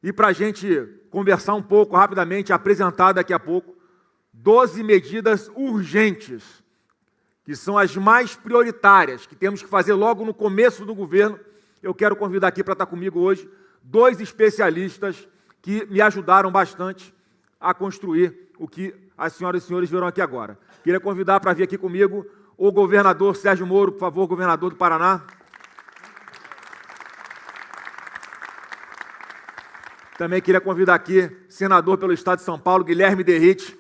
E para a gente conversar um pouco rapidamente, apresentar daqui a pouco 12 medidas urgentes, que são as mais prioritárias, que temos que fazer logo no começo do governo. Eu quero convidar aqui para estar comigo hoje 2 especialistas que me ajudaram bastante a construir o que as senhoras e senhores viram aqui agora. Queria convidar para vir aqui comigo o governador Sérgio Moro, por favor, governador do Paraná. Também queria convidar aqui senador pelo Estado de São Paulo, Guilherme Derrite.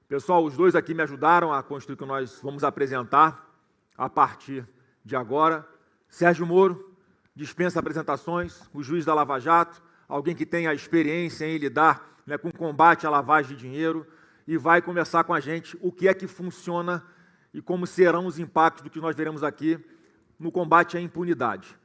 Pessoal, os 2 aqui me ajudaram a construir o que nós vamos apresentar a partir de agora. Sérgio Moro dispensa apresentações, o juiz da Lava Jato, alguém que tenha experiência em lidar com o combate à lavagem de dinheiro, e vai conversar com a gente o que é que funciona e como serão os impactos do que nós veremos aqui no combate à impunidade.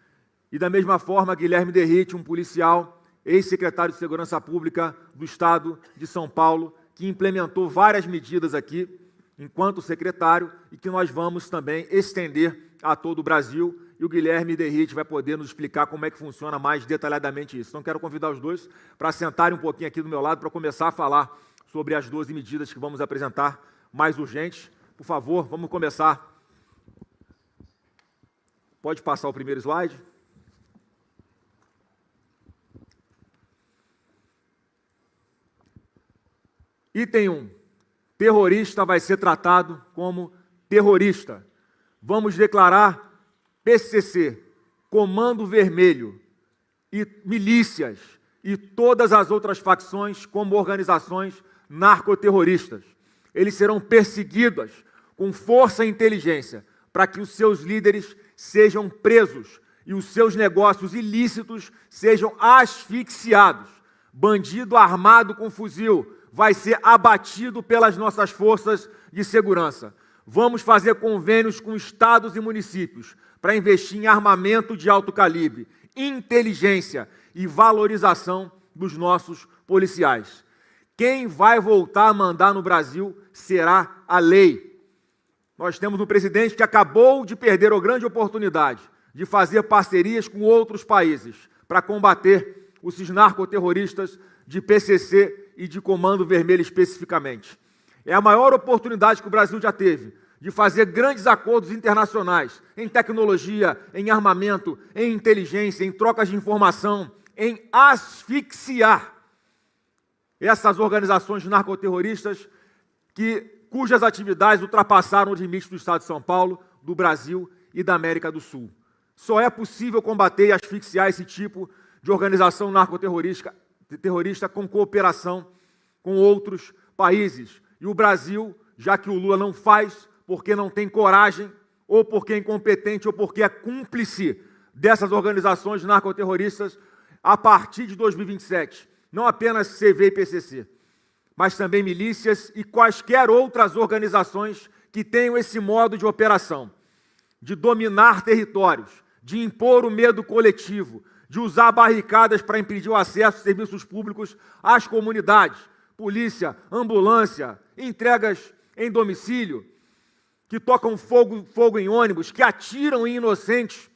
E da mesma forma, Guilherme Derrite, um policial, ex-secretário de Segurança Pública do Estado de São Paulo, que implementou várias medidas aqui, enquanto secretário, e que nós vamos também estender a todo o Brasil, e o Guilherme Derrite vai poder nos explicar como é que funciona mais detalhadamente isso. Então, quero convidar os 2 para sentarem um pouquinho aqui do meu lado, para começar a falar sobre as 12 medidas que vamos apresentar mais urgentes. Por favor, vamos começar. Pode passar o primeiro slide. Item 1. Terrorista vai ser tratado como terrorista. Vamos declarar PCC, Comando Vermelho e milícias e todas as outras facções como organizações narcoterroristas. Eles serão perseguidos com força e inteligência para que os seus líderes sejam presos e os seus negócios ilícitos sejam asfixiados. Bandido armado com fuzil vai ser abatido pelas nossas forças de segurança. Vamos fazer convênios com estados e municípios para investir em armamento de alto calibre, inteligência e valorização dos nossos policiais. Quem vai voltar a mandar no Brasil será a lei. Nós temos um presidente que acabou de perder a grande oportunidade de fazer parcerias com outros países para combater os narcoterroristas de PCC e de Comando Vermelho especificamente. É a maior oportunidade que o Brasil já teve de fazer grandes acordos internacionais em tecnologia, em armamento, em inteligência, em trocas de informação, em asfixiar essas organizações narcoterroristas cujas atividades ultrapassaram os limites do Estado de São Paulo, do Brasil e da América do Sul. Só é possível combater e asfixiar esse tipo de organização narcoterrorista com cooperação com outros países. E o Brasil, já que o Lula não faz, porque não tem coragem, ou porque é incompetente, ou porque é cúmplice dessas organizações narcoterroristas, a partir de 2027, não apenas CV e PCC, mas também milícias e quaisquer outras organizações que tenham esse modo de operação, de dominar territórios, de impor o medo coletivo, de usar barricadas para impedir o acesso a serviços públicos às comunidades, polícia, ambulância, entregas em domicílio, que tocam fogo em ônibus, que atiram em inocentes,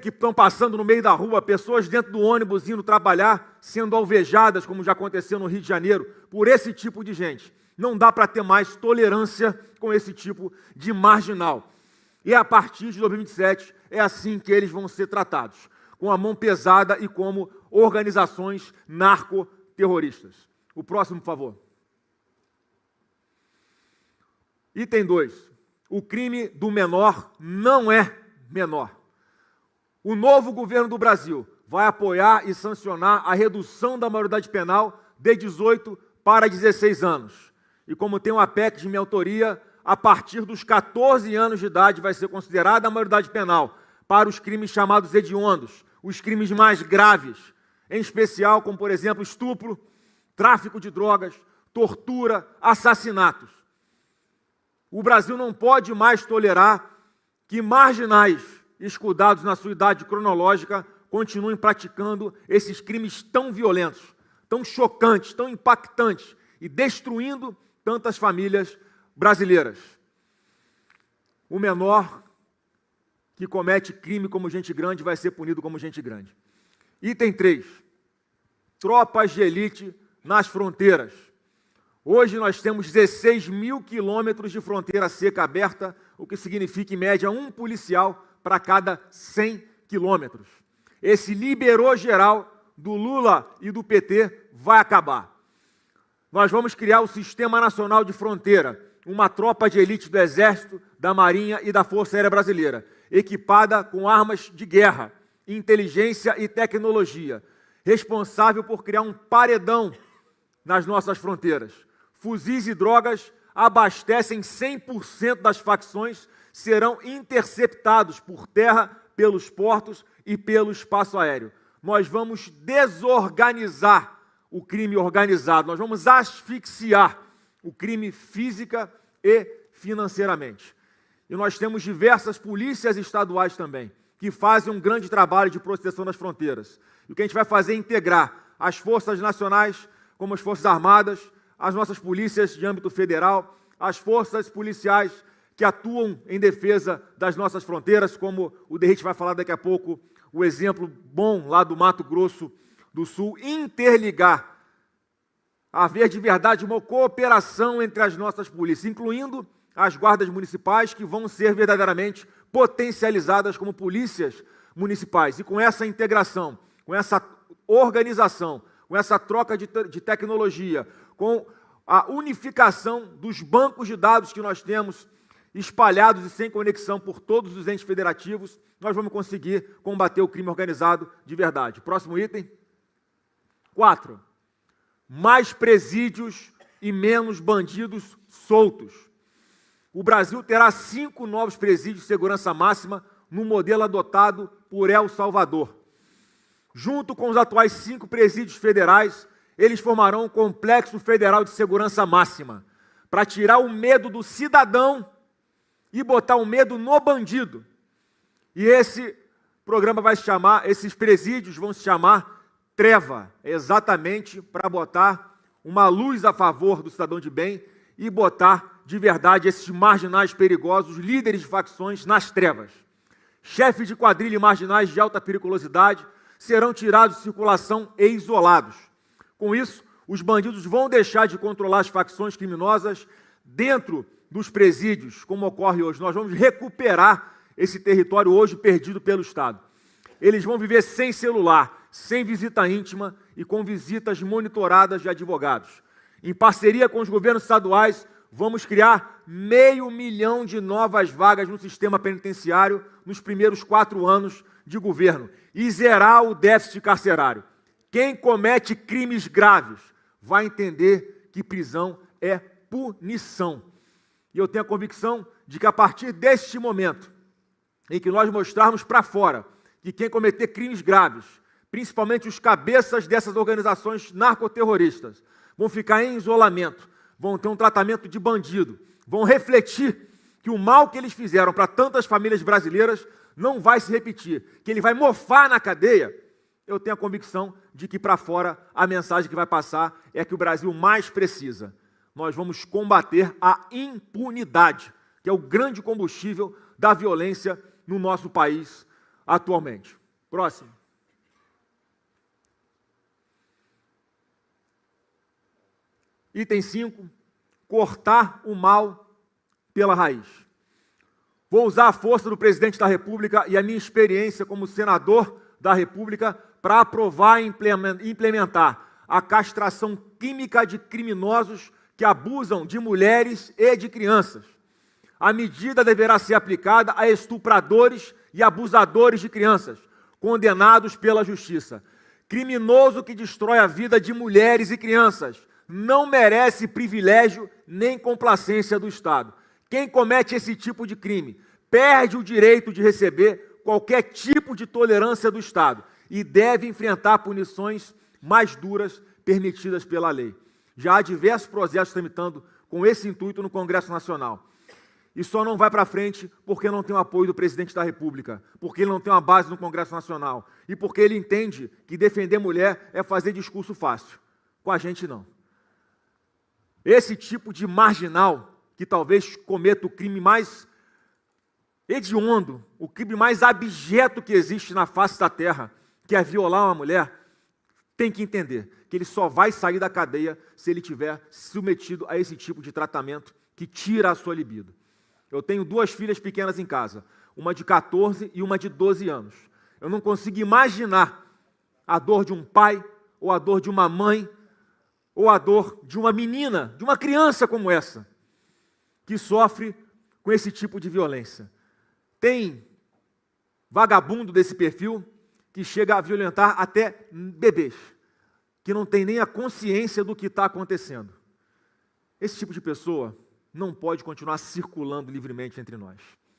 que estão passando no meio da rua, pessoas dentro do ônibus indo trabalhar, sendo alvejadas, como já aconteceu no Rio de Janeiro, por esse tipo de gente. Não dá para ter mais tolerância com esse tipo de marginal. E a partir de 2027, é assim que eles vão ser tratados, com a mão pesada e como organizações narcoterroristas. O próximo, por favor. Item 2. O crime do menor não é menor. O novo governo do Brasil vai apoiar e sancionar a redução da maioridade penal de 18 para 16 anos. E como tem uma PEC de minha autoria, a partir dos 14 anos de idade vai ser considerada a maioridade penal para os crimes chamados hediondos, os crimes mais graves, em especial como, por exemplo, estupro, tráfico de drogas, tortura, assassinatos. O Brasil não pode mais tolerar que marginais, escudados na sua idade cronológica, continuem praticando esses crimes tão violentos, tão chocantes, tão impactantes e destruindo tantas famílias brasileiras. O menor que comete crime como gente grande vai ser punido como gente grande. Item 3. Tropas de elite nas fronteiras. Hoje nós temos 16 mil quilômetros de fronteira seca aberta, o que significa, em média, um policial para cada 100 quilômetros. Esse liberou geral do Lula e do PT vai acabar. Nós vamos criar o Sistema Nacional de Fronteira, uma tropa de elite do Exército, da Marinha e da Força Aérea Brasileira, equipada com armas de guerra, inteligência e tecnologia, responsável por criar um paredão nas nossas fronteiras. Fuzis e drogas abastecem 100% das facções, serão interceptados por terra, pelos portos e pelo espaço aéreo. Nós vamos desorganizar o crime organizado, nós vamos asfixiar o crime física e financeiramente. E nós temos diversas polícias estaduais também, que fazem um grande trabalho de proteção das fronteiras. E o que a gente vai fazer é integrar as forças nacionais, como as Forças Armadas, as nossas polícias de âmbito federal, as forças policiais que atuam em defesa das nossas fronteiras, como o Derrite vai falar daqui a pouco, o exemplo bom lá do Mato Grosso do Sul, interligar, haver de verdade uma cooperação entre as nossas polícias, incluindo as guardas municipais, que vão ser verdadeiramente potencializadas como polícias municipais. E com essa integração, com essa organização, com essa troca de tecnologia, com a unificação dos bancos de dados que nós temos espalhados e sem conexão por todos os entes federativos, nós vamos conseguir combater o crime organizado de verdade. Próximo item. 4. Mais presídios e menos bandidos soltos. O Brasil terá 5 novos presídios de segurança máxima no modelo adotado por El Salvador. Junto com os atuais 5 presídios federais, eles formarão um complexo federal de segurança máxima, para tirar o medo do cidadão e botar o medo no bandido. E esse programa vai se chamar, esses presídios vão se chamar Treva, exatamente para botar uma luz a favor do cidadão de bem e botar de verdade esses marginais perigosos, líderes de facções, nas trevas. Chefes de quadrilha e marginais de alta periculosidade serão tirados de circulação e isolados. Com isso, os bandidos vão deixar de controlar as facções criminosas dentro dos presídios, como ocorre hoje. Nós vamos recuperar esse território hoje perdido pelo Estado. Eles vão viver sem celular, sem visita íntima e com visitas monitoradas de advogados. Em parceria com os governos estaduais, vamos criar 500 mil de novas vagas no sistema penitenciário nos primeiros 4 anos de governo e zerar o déficit carcerário. Quem comete crimes graves vai entender que prisão é punição. E eu tenho a convicção de que a partir deste momento, em que nós mostrarmos para fora que quem cometer crimes graves, principalmente os cabeças dessas organizações narcoterroristas, vão ficar em isolamento, vão ter um tratamento de bandido, vão refletir que o mal que eles fizeram para tantas famílias brasileiras não vai se repetir, que ele vai mofar na cadeia. Eu tenho a convicção de que para fora a mensagem que vai passar é que o Brasil mais precisa. Nós vamos combater a impunidade, que é o grande combustível da violência no nosso país atualmente. Próximo. Item 5. Cortar o mal pela raiz. Vou usar a força do presidente da República e a minha experiência como senador da República para aprovar e implementar a castração química de criminosos que abusam de mulheres e de crianças. A medida deverá ser aplicada a estupradores e abusadores de crianças, condenados pela justiça. Criminoso que destrói a vida de mulheres e crianças não merece privilégio nem complacência do Estado. Quem comete esse tipo de crime perde o direito de receber qualquer tipo de tolerância do Estado e deve enfrentar punições mais duras permitidas pela lei. Já há diversos projetos tramitando com esse intuito no Congresso Nacional. E só não vai para frente porque não tem o apoio do presidente da República, porque ele não tem uma base no Congresso Nacional e porque ele entende que defender mulher é fazer discurso fácil. Com a gente, não. Esse tipo de marginal, que talvez cometa o crime mais hediondo, o crime mais abjeto que existe na face da terra, que é violar uma mulher, tem que entender que ele só vai sair da cadeia se ele tiver submetido a esse tipo de tratamento que tira a sua libido. Eu tenho 2 filhas pequenas em casa, uma de 14 e uma de 12 anos. Eu não consigo imaginar a dor de um pai, ou a dor de uma mãe, ou a dor de uma menina, de uma criança como essa, que sofre com esse tipo de violência. Tem vagabundo desse perfil que chega a violentar até bebês, que não tem nem a consciência do que está acontecendo. Esse tipo de pessoa não pode continuar circulando livremente entre nós.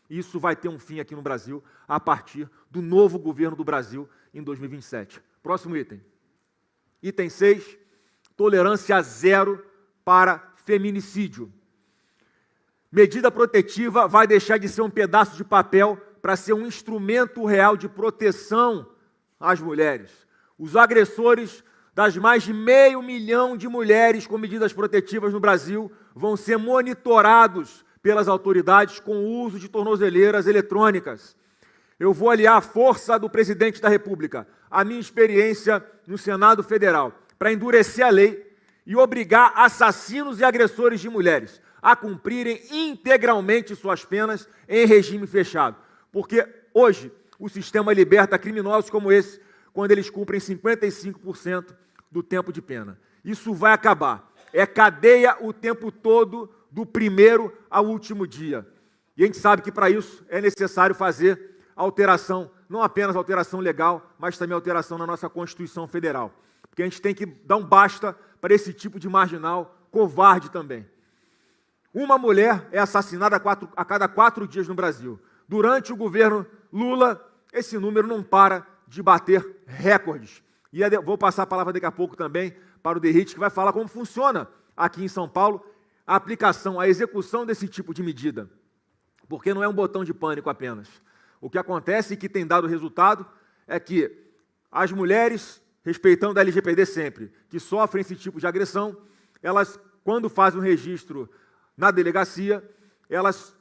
Isso vai ter um fim aqui no Brasil a partir do novo governo do Brasil em 2027. Próximo item. Item 6, tolerância zero para feminicídio. Medida protetiva vai deixar de ser um pedaço de papel para ser um instrumento real de proteção às mulheres. Os agressores das mais de 500 mil de mulheres com medidas protetivas no Brasil vão ser monitorados pelas autoridades com o uso de tornozeleiras eletrônicas. Eu vou aliar a força do presidente da República, a minha experiência no Senado Federal, para endurecer a lei e obrigar assassinos e agressores de mulheres a cumprirem integralmente suas penas em regime fechado. Porque hoje o sistema liberta criminosos como esse quando eles cumprem 55% do tempo de pena. Isso vai acabar. É cadeia o tempo todo, do primeiro ao último dia. E a gente sabe que para isso é necessário fazer alteração, não apenas alteração legal, mas também alteração na nossa Constituição Federal. Porque a gente tem que dar um basta para esse tipo de marginal covarde também. Uma mulher é assassinada a cada 4 dias no Brasil. Durante o governo Lula, esse número não para de bater recordes. E vou passar a palavra daqui a pouco também para o Derrite, que vai falar como funciona aqui em São Paulo a aplicação, a execução desse tipo de medida. Porque não é um botão de pânico apenas. O que acontece e que tem dado resultado é que as mulheres, respeitando a LGPD sempre, que sofrem esse tipo de agressão, elas, quando fazem um registro na delegacia, elas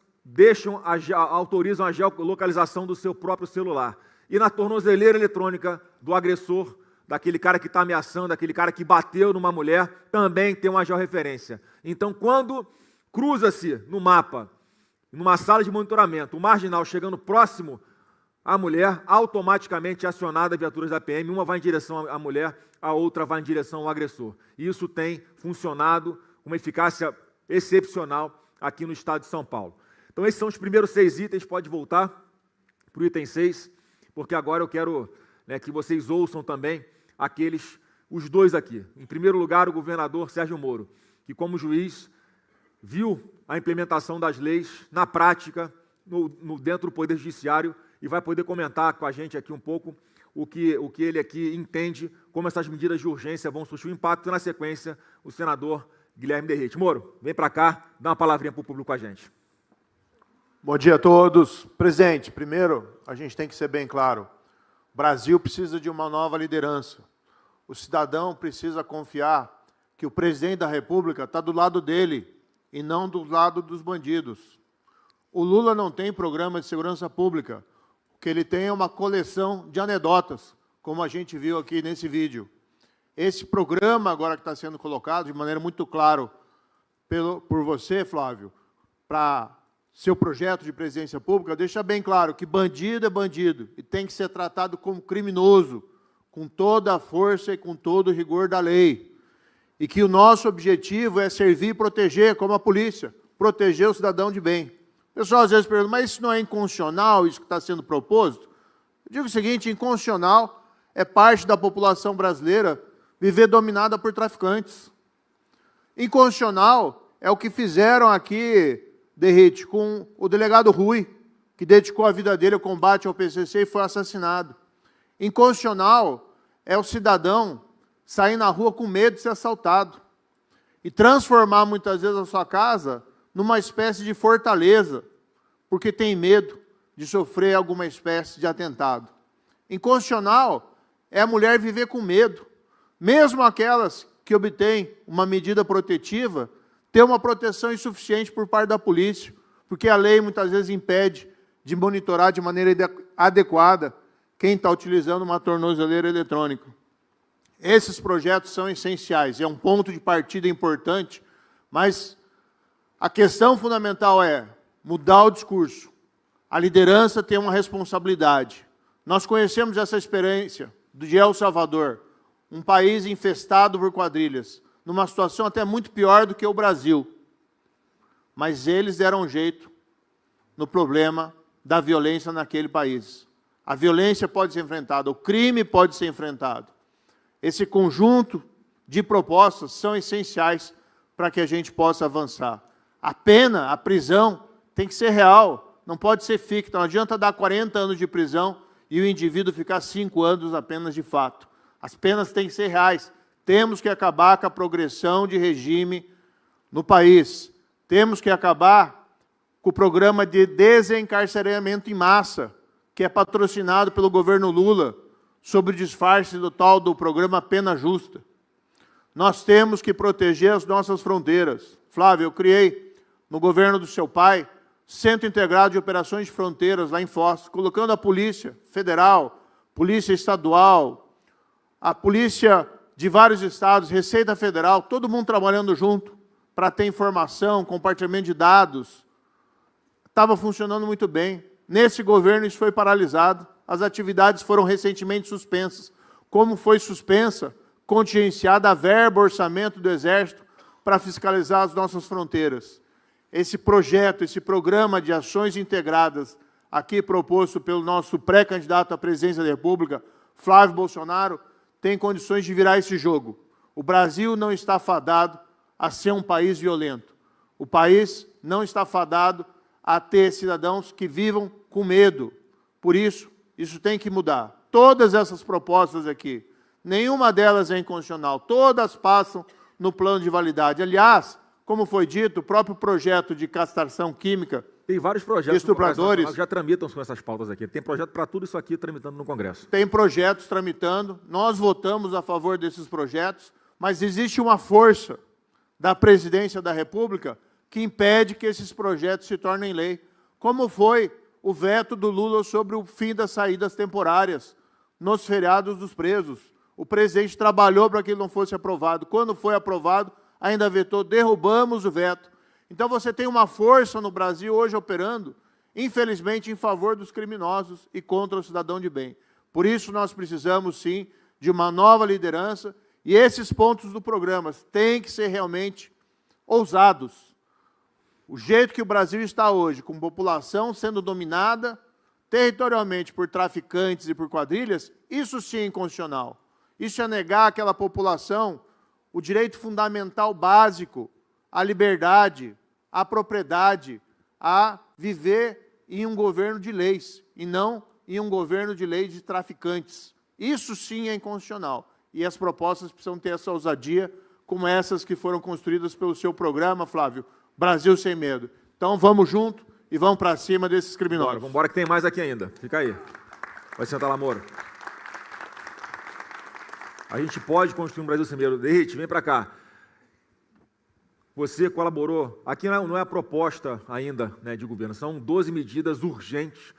autorizam a geolocalização do seu próprio celular. E na tornozeleira eletrônica do agressor, daquele cara que está ameaçando, daquele cara que bateu numa mulher, também tem uma georreferência. Então, quando cruza-se no mapa, numa sala de monitoramento, o marginal chegando próximo à mulher, automaticamente é acionada viaturas da PM, uma vai em direção à mulher, a outra vai em direção ao agressor. E isso tem funcionado com uma eficácia excepcional aqui no estado de São Paulo. Então, esses são os primeiros 6 itens, pode voltar para o item 6, porque agora eu quero que vocês ouçam também os 2 aqui. Em primeiro lugar, o governador Sérgio Moro, que como juiz viu a implementação das leis na prática, dentro do Poder Judiciário, e vai poder comentar com a gente aqui um pouco o que ele aqui entende, como essas medidas de urgência vão surtir um impacto. E, na sequência, o senador Guilherme Derrite. Moro, vem para cá, dá uma palavrinha para o público com a gente. Bom dia a todos. Presidente, primeiro, a gente tem que ser bem claro. O Brasil precisa de uma nova liderança. O cidadão precisa confiar que o presidente da República está do lado dele e não do lado dos bandidos. O Lula não tem programa de segurança pública. O que ele tem é uma coleção de anedotas, como a gente viu aqui nesse vídeo. Esse programa agora que está sendo colocado de maneira muito clara por você, Flávio, para seu projeto de presidência pública, deixa bem claro que bandido é bandido e tem que ser tratado como criminoso, com toda a força e com todo o rigor da lei. E que o nosso objetivo é servir e proteger, como a polícia, proteger o cidadão de bem. O pessoal às vezes pergunta, mas isso não é inconstitucional, isso que está sendo proposto? Eu digo o seguinte, inconstitucional é parte da população brasileira viver dominada por traficantes. Inconstitucional é o que fizeram aqui, Derrite, com o delegado Rui, que dedicou a vida dele ao combate ao PCC e foi assassinado. Inconstitucional é o cidadão sair na rua com medo de ser assaltado e transformar muitas vezes a sua casa numa espécie de fortaleza, porque tem medo de sofrer alguma espécie de atentado. Inconstitucional é a mulher viver com medo, mesmo aquelas que obtêm uma medida protetiva, ter uma proteção insuficiente por parte da polícia, porque a lei muitas vezes impede de monitorar de maneira adequada quem está utilizando uma tornozeleira eletrônica. Esses projetos são essenciais, é um ponto de partida importante, mas a questão fundamental é mudar o discurso. A liderança tem uma responsabilidade. Nós conhecemos essa experiência de El Salvador, um país infestado por quadrilhas, numa situação até muito pior do que o Brasil. Mas eles deram um jeito no problema da violência naquele país. A violência pode ser enfrentada, o crime pode ser enfrentado. Esse conjunto de propostas são essenciais para que a gente possa avançar. A pena, a prisão, tem que ser real, não pode ser ficta. Não adianta dar 40 anos de prisão e o indivíduo ficar 5 anos apenas de fato. As penas têm que ser reais. Temos que acabar com a progressão de regime no país. Temos que acabar com o programa de desencarceramento em massa, que é patrocinado pelo governo Lula, sob o disfarce do tal do programa Pena Justa. Nós temos que proteger as nossas fronteiras. Flávio, eu criei, no governo do seu pai, Centro Integrado de Operações de Fronteiras, lá em Foz, colocando a Polícia Federal, Polícia Estadual, a Polícia de vários estados, Receita Federal, todo mundo trabalhando junto para ter informação, compartilhamento de dados. Estava funcionando muito bem. Nesse governo isso foi paralisado. As atividades foram recentemente suspensas. Como foi suspensa, contingenciada a verba, orçamento do Exército para fiscalizar as nossas fronteiras. Esse projeto, esse programa de ações integradas, aqui proposto pelo nosso pré-candidato à presidência da República, Flávio Bolsonaro, tem condições de virar esse jogo. O Brasil não está fadado a ser um país violento. O país não está fadado a ter cidadãos que vivam com medo. Por isso, isso tem que mudar. Todas essas propostas aqui, nenhuma delas é inconstitucional. Todas passam no plano de validade. Aliás, como foi dito, o próprio projeto de castração química, tem vários projetos estupradores que já tramitam com essas pautas aqui. Tem projeto para tudo isso aqui tramitando no Congresso. Tem projetos tramitando, nós votamos a favor desses projetos, mas existe uma força da Presidência da República que impede que esses projetos se tornem lei, como foi o veto do Lula sobre o fim das saídas temporárias nos feriados dos presos. O presidente trabalhou para que ele não fosse aprovado. Quando foi aprovado, ainda vetou, derrubamos o veto. Então você tem uma força no Brasil hoje operando, infelizmente, em favor dos criminosos e contra o cidadão de bem. Por isso nós precisamos, sim, de uma nova liderança, e esses pontos do programa têm que ser realmente ousados. O jeito que o Brasil está hoje, com população sendo dominada territorialmente por traficantes e por quadrilhas, isso sim é inconstitucional. Isso é negar àquela população o direito fundamental básico à liberdade, à propriedade, a viver em um governo de leis, e não em um governo de leis de traficantes. Isso sim é inconstitucional. E as propostas precisam ter essa ousadia, como essas que foram construídas pelo seu programa, Flávio, Brasil Sem Medo. Então vamos junto e vamos para cima desses criminosos. Vamos embora que tem mais aqui ainda. Fica aí. Vai sentar lá, Moro. A gente pode construir um Brasil Sem Medo. Derrite, vem para cá. Você colaborou. Aqui não é a proposta ainda, né, de governo. São 12 medidas urgentes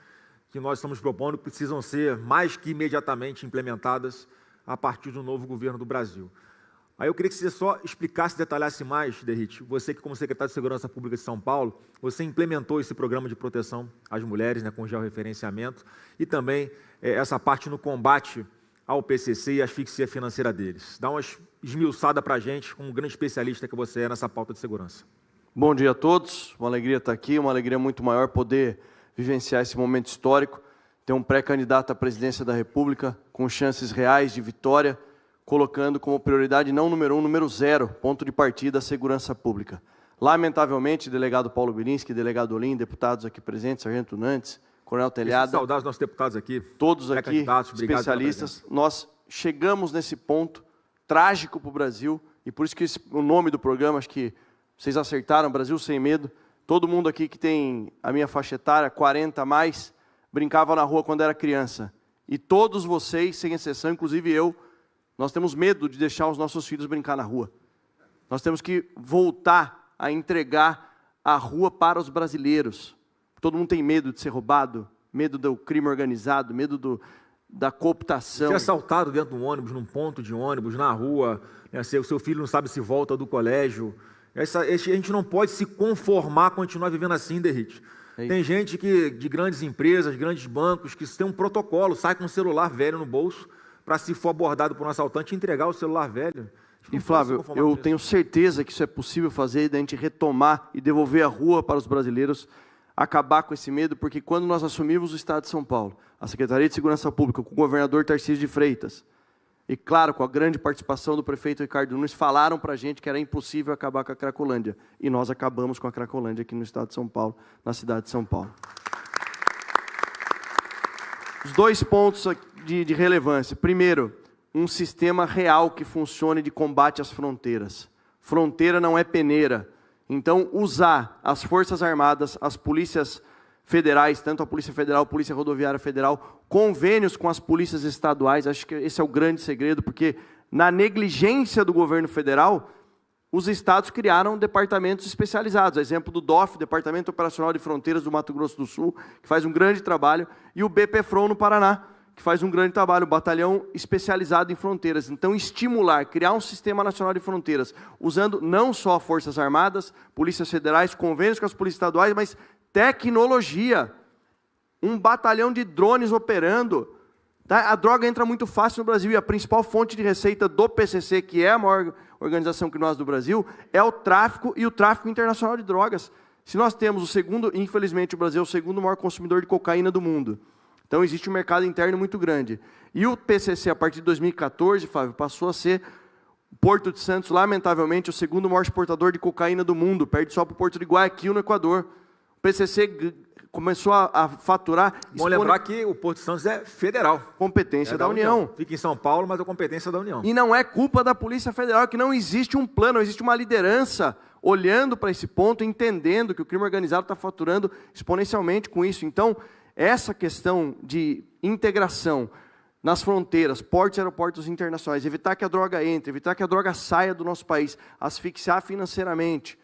que nós estamos propondo, que precisam ser mais que imediatamente implementadas a partir do novo governo do Brasil. Aí eu queria que você só explicasse, detalhasse mais, Derrite. Você que, como secretário de Segurança Pública de São Paulo, você implementou esse programa de proteção às mulheres, né, com georreferenciamento, e também essa parte no combate ao PCC e a asfixia financeira deles. Dá uma esmiuçada para a gente, como um grande especialista que você é nessa pauta de segurança. Bom dia a todos, uma alegria estar aqui, uma alegria muito maior poder vivenciar esse momento histórico, ter um pré-candidato à presidência da República com chances reais de vitória, colocando como prioridade não número 1, número 0, ponto de partida, a segurança pública. Lamentavelmente, delegado Paulo Bilinski, delegado Olim, deputados aqui presentes, Sargento Nantes, Coronel Telhada, saudar os nossos deputados aqui, todos aqui, especialistas, nós chegamos nesse ponto trágico para o Brasil, e por isso que o nome do programa, acho que vocês acertaram, Brasil Sem Medo. Todo mundo aqui que tem a minha faixa etária, 40 a mais, brincava na rua quando era criança. E todos vocês, sem exceção, inclusive eu, nós temos medo de deixar os nossos filhos brincar na rua. Nós temos que voltar a entregar a rua para os brasileiros. Todo mundo tem medo de ser roubado, medo do crime organizado, medo da cooptação. Ser assaltado dentro de um ônibus, num ponto de ônibus, na rua, né? O seu filho não sabe se volta do colégio. A gente não pode se conformar, continuar vivendo assim, Derrite. Tem gente de grandes empresas, grandes bancos, que tem um protocolo, sai com um celular velho no bolso, para se for abordado por um assaltante, entregar o celular velho. E Flávio, eu tenho certeza que isso é possível fazer, da gente retomar e devolver a rua para os brasileiros, acabar com esse medo, porque quando nós assumimos o Estado de São Paulo, a Secretaria de Segurança Pública, com o governador Tarcísio de Freitas, e claro, com a grande participação do prefeito Ricardo Nunes, falaram para a gente que era impossível acabar com a Cracolândia. E nós acabamos com a Cracolândia aqui no Estado de São Paulo, na cidade de São Paulo. Os 2 pontos de relevância. Primeiro, um sistema real que funcione de combate às fronteiras. Fronteira não é peneira. Então, usar as Forças Armadas, as polícias federais, tanto a Polícia Federal, a Polícia Rodoviária Federal, convênios com as polícias estaduais, acho que esse é o grande segredo, porque na negligência do governo federal, os estados criaram departamentos especializados, exemplo do DOF, Departamento Operacional de Fronteiras do Mato Grosso do Sul, que faz um grande trabalho, e o BPFRON no Paraná, que faz um grande trabalho, o Batalhão Especializado em Fronteiras. Então, estimular, criar um Sistema Nacional de Fronteiras, usando não só Forças Armadas, polícias federais, convênios com as polícias estaduais, mas tecnologia, um batalhão de drones operando. Tá? A droga entra muito fácil no Brasil, e a principal fonte de receita do PCC, que é a maior organização criminosa do Brasil, é o tráfico e o tráfico internacional de drogas. Se nós temos o segundo, infelizmente o Brasil é o segundo maior consumidor de cocaína do mundo. Então existe um mercado interno muito grande. E o PCC, a partir de 2014, Flávio, passou a ser o Porto de Santos, lamentavelmente, o segundo maior exportador de cocaína do mundo, perde só para o Porto de Guayaquil, no Equador. O PCC começou a faturar... Bom lembrar que o Porto de Santos é federal. Competência da União. Fica em São Paulo, mas é competência da União. E não é culpa da Polícia Federal, que não existe um plano, não existe uma liderança olhando para esse ponto, entendendo que o crime organizado está faturando exponencialmente com isso. Então, essa questão de integração nas fronteiras, portos e aeroportos internacionais, evitar que a droga entre, evitar que a droga saia do nosso país, asfixiar financeiramente,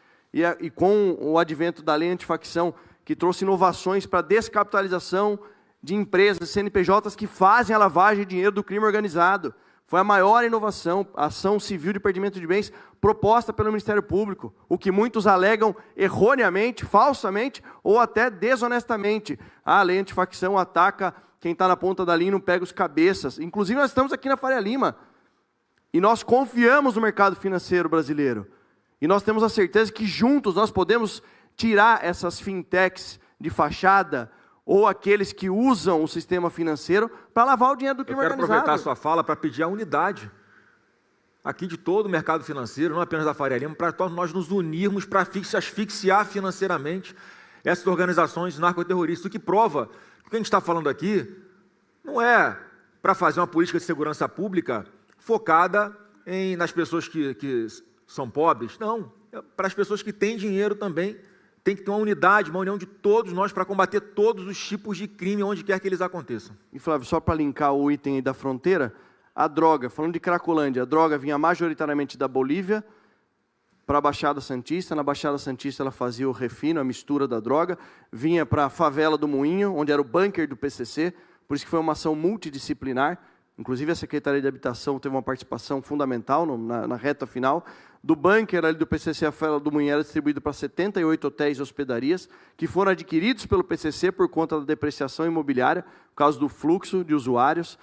e com o advento da lei antifacção, que trouxe inovações para a descapitalização de empresas, CNPJs, que fazem a lavagem de dinheiro do crime organizado. Foi a maior inovação, a ação civil de perdimento de bens proposta pelo Ministério Público, o que muitos alegam erroneamente, falsamente ou até desonestamente. A lei antifacção ataca quem está na ponta da linha e não pega os cabeças. Inclusive, nós estamos aqui na Faria Lima e nós confiamos no mercado financeiro brasileiro. E nós temos a certeza que juntos nós podemos tirar essas fintechs de fachada ou aqueles que usam o sistema financeiro para lavar o dinheiro do crime organizado. Eu quero aproveitar a sua fala para pedir a unidade aqui de todo o mercado financeiro, não apenas da Faria Lima, para nós nos unirmos para asfixiar financeiramente essas organizações narcoterroristas, o que prova que o que a gente está falando aqui não é para fazer uma política de segurança pública focada nas pessoas que são pobres, não, é para as pessoas que têm dinheiro também. Tem que ter uma unidade, uma união de todos nós para combater todos os tipos de crime, onde quer que eles aconteçam. E Flávio, só para linkar o item aí da fronteira, a droga, falando de Cracolândia, a droga vinha majoritariamente da Bolívia para a Baixada Santista. Na Baixada Santista ela fazia o refino, a mistura da droga, vinha para a favela do Moinho, onde era o bunker do PCC, por isso que foi uma ação multidisciplinar. Inclusive a Secretaria de Habitação teve uma participação fundamental na reta final. Do bunker ali do PCC, a favela do Moinho era distribuído para 78 hotéis e hospedarias, que foram adquiridos pelo PCC por conta da depreciação imobiliária, por causa do fluxo de usuários.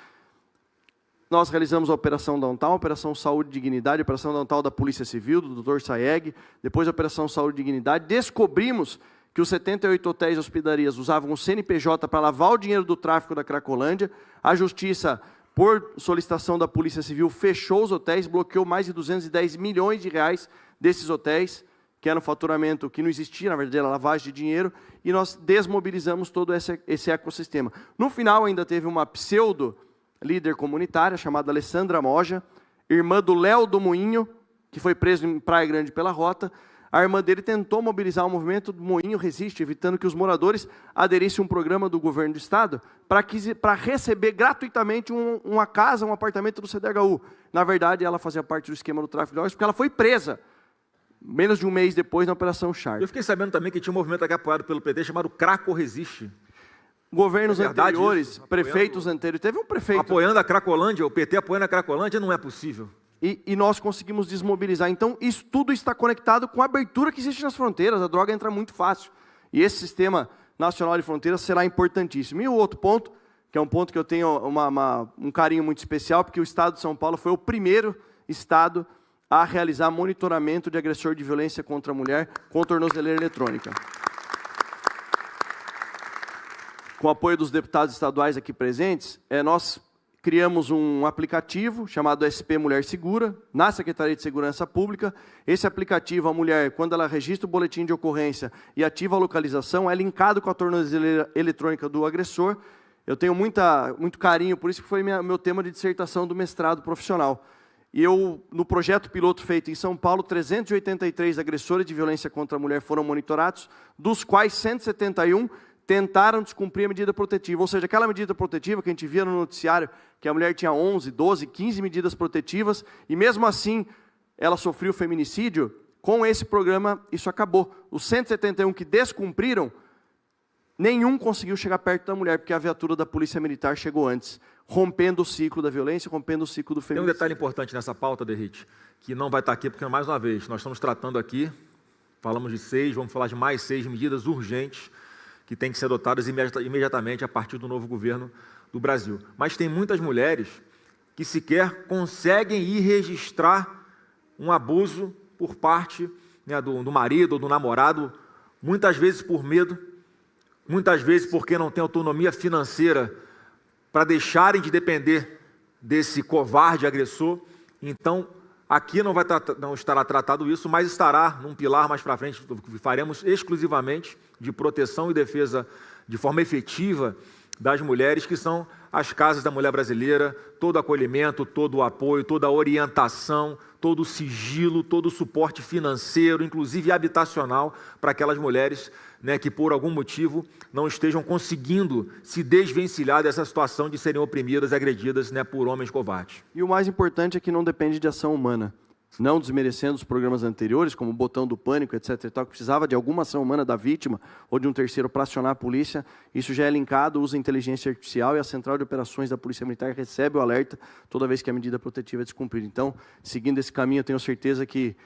Nós realizamos a Operação Downtown, a Operação Saúde e Dignidade, a Operação Downtown da Polícia Civil, do Dr. Saeg, depois a Operação Saúde e Dignidade. Descobrimos que os 78 hotéis e hospedarias usavam o CNPJ para lavar o dinheiro do tráfico da Cracolândia. A Justiça, por solicitação da Polícia Civil, fechou os hotéis, bloqueou mais de 210 milhões de reais desses hotéis, que era um faturamento que não existia, na verdade era lavagem de dinheiro, e nós desmobilizamos todo esse ecossistema. No final ainda teve uma pseudo-líder comunitária, chamada Alessandra Moja, irmã do Léo do Moinho, que foi preso em Praia Grande pela Rota. A irmã dele tentou mobilizar o movimento do Moinho Resiste, evitando que os moradores aderissem a um programa do governo do estado para receber gratuitamente uma casa, um apartamento do CDHU. Na verdade, ela fazia parte do esquema do tráfico de drogas, porque ela foi presa menos de um mês depois na Operação Sharp. Eu fiquei sabendo também que tinha um movimento aqui apoiado pelo PT chamado Craco Resiste. Governos anteriores, isso? prefeitos anteriores, teve um prefeito... Apoiando a Cracolândia, o PT apoiando a Cracolândia, não é possível. E nós conseguimos desmobilizar. Então, isso tudo está conectado com a abertura que existe nas fronteiras. A droga entra muito fácil. E esse sistema nacional de fronteiras será importantíssimo. E o outro ponto, que é um ponto que eu tenho um carinho muito especial, porque o Estado de São Paulo foi o primeiro Estado a realizar monitoramento de agressor de violência contra a mulher com tornozeleira eletrônica. Com o apoio dos deputados estaduais aqui presentes, nós criamos um aplicativo chamado SP Mulher Segura, na Secretaria de Segurança Pública. Esse aplicativo, a mulher, quando ela registra o boletim de ocorrência e ativa a localização, é linkado com a tornozeleira eletrônica do agressor. Eu tenho muito carinho, por isso que foi meu tema de dissertação do mestrado profissional. E no projeto piloto feito em São Paulo, 383 agressores de violência contra a mulher foram monitorados, dos quais 171 tentaram descumprir a medida protetiva. Ou seja, aquela medida protetiva que a gente via no noticiário, que a mulher tinha 11, 12, 15 medidas protetivas, e mesmo assim ela sofreu feminicídio, com esse programa isso acabou. Os 171 que descumpriram, nenhum conseguiu chegar perto da mulher, porque a viatura da Polícia Militar chegou antes, rompendo o ciclo da violência, rompendo o ciclo do feminicídio. Tem um detalhe importante nessa pauta, Derrite, que não vai estar aqui, porque, mais uma vez, nós estamos tratando aqui, falamos de 6, vamos falar de mais 6 medidas urgentes, que têm que ser adotadas imediatamente a partir do novo governo do Brasil. Mas tem muitas mulheres que sequer conseguem ir registrar um abuso por parte, né, do marido ou do namorado, muitas vezes por medo, muitas vezes porque não tem autonomia financeira para deixarem de depender desse covarde agressor. Então, aqui não estará tratado isso, mas estará num pilar mais para frente, que faremos exclusivamente de proteção e defesa de forma efetiva das mulheres, que são as casas da mulher brasileira, todo o acolhimento, todo o apoio, toda a orientação, todo o sigilo, todo o suporte financeiro, inclusive habitacional, para aquelas mulheres, né, que por algum motivo não estejam conseguindo se desvencilhar dessa situação de serem oprimidas, agredidas, né, por homens covardes. E o mais importante é que não depende de ação humana. Não desmerecendo os programas anteriores, como o botão do pânico, etc. e tal, que precisava de alguma ação humana da vítima ou de um terceiro para acionar a polícia. Isso já é linkado, usa inteligência artificial, e a Central de Operações da Polícia Militar recebe o alerta toda vez que a medida protetiva é descumprida. Então, seguindo esse caminho, eu tenho certeza que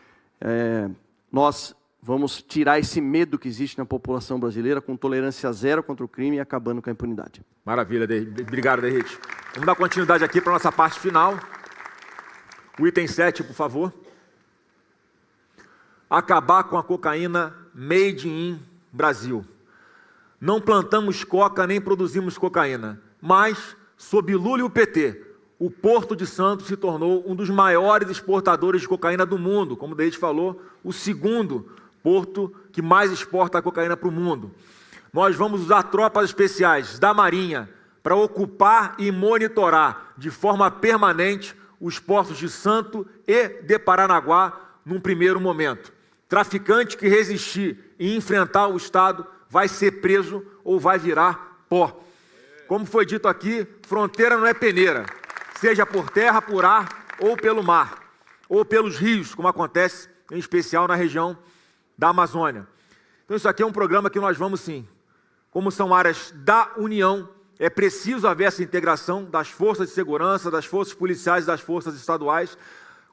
nós vamos tirar esse medo que existe na população brasileira, com tolerância zero contra o crime e acabando com a impunidade. Maravilha, obrigado, Derrite. Vamos dar continuidade aqui para a nossa parte final. O item 7, por favor. Acabar com a cocaína made in Brasil. Não plantamos coca nem produzimos cocaína, mas, sob Lula e o PT, o Porto de Santos se tornou um dos maiores exportadores de cocaína do mundo. Como o Derrite falou, o segundo porto que mais exporta a cocaína para o mundo. Nós vamos usar tropas especiais da Marinha para ocupar e monitorar de forma permanente os portos de Santos e de Paranaguá num primeiro momento. Traficante que resistir e enfrentar o Estado vai ser preso ou vai virar pó. Como foi dito aqui, fronteira não é peneira, seja por terra, por ar ou pelo mar, ou pelos rios, como acontece em especial na região da Amazônia. Então isso aqui é um programa que nós vamos sim, como são áreas da União, é preciso haver essa integração das forças de segurança, das forças policiais e das forças estaduais,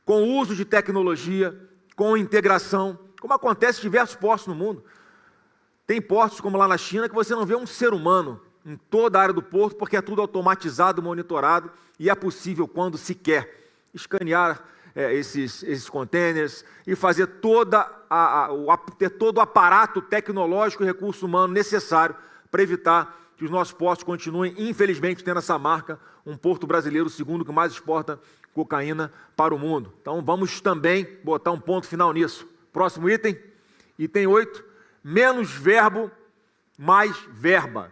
com o uso de tecnologia, com integração, como acontece em diversos portos no mundo. Tem portos como lá na China que você não vê um ser humano em toda a área do porto, porque é tudo automatizado, monitorado, e é possível, quando se quer, escanear esses containers e fazer ter todo o aparato tecnológico e recurso humano necessário para evitar que os nossos portos continuem, infelizmente, tendo essa marca, um porto brasileiro, o segundo que mais exporta cocaína para o mundo. Então, vamos também botar um ponto final nisso. Próximo item, item 8, menos verbo, mais verba.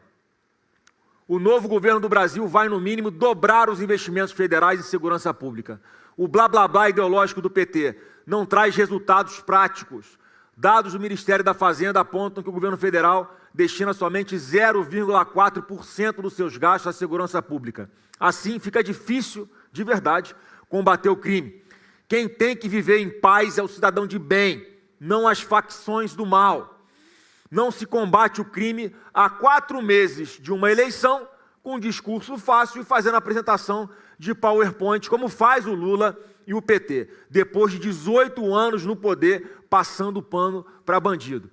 O novo governo do Brasil vai, no mínimo, dobrar os investimentos federais em segurança pública. O blá blá blá ideológico do PT não traz resultados práticos. Dados do Ministério da Fazenda apontam que o governo federal destina somente 0,4% dos seus gastos à segurança pública. Assim, fica difícil, de verdade, combater o crime. Quem tem que viver em paz é o cidadão de bem, não as facções do mal. Não se combate o crime há 4 meses de uma eleição com um discurso fácil e fazendo apresentação de PowerPoint, como faz o Lula e o PT, depois de 18 anos no poder, passando pano para bandido.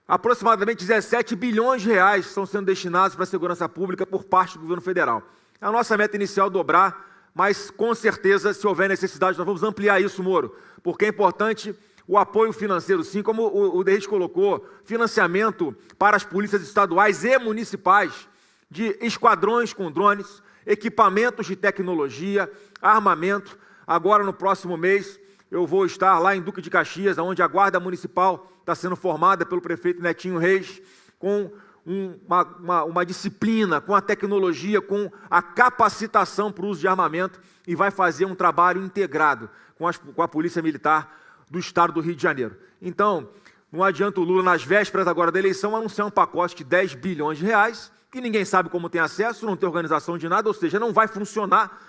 Aproximadamente 17 bilhões de reais estão sendo destinados para a segurança pública por parte do governo federal. A nossa meta inicial é dobrar, mas com certeza, se houver necessidade, nós vamos ampliar isso, Moro, porque é importante o apoio financeiro, sim, como o Derrite colocou, financiamento para as polícias estaduais e municipais de esquadrões com drones, equipamentos de tecnologia, armamento. Agora, no próximo mês, eu vou estar lá em Duque de Caxias, onde a Guarda Municipal está sendo formada pelo prefeito Netinho Reis, com uma disciplina, com a tecnologia, com a capacitação para o uso de armamento, e vai fazer um trabalho integrado com a Polícia Militar do Estado do Rio de Janeiro. Então, não adianta o Lula, nas vésperas agora da eleição, anunciar um pacote de 10 bilhões de reais, que ninguém sabe como tem acesso, não tem organização de nada, ou seja, não vai funcionar.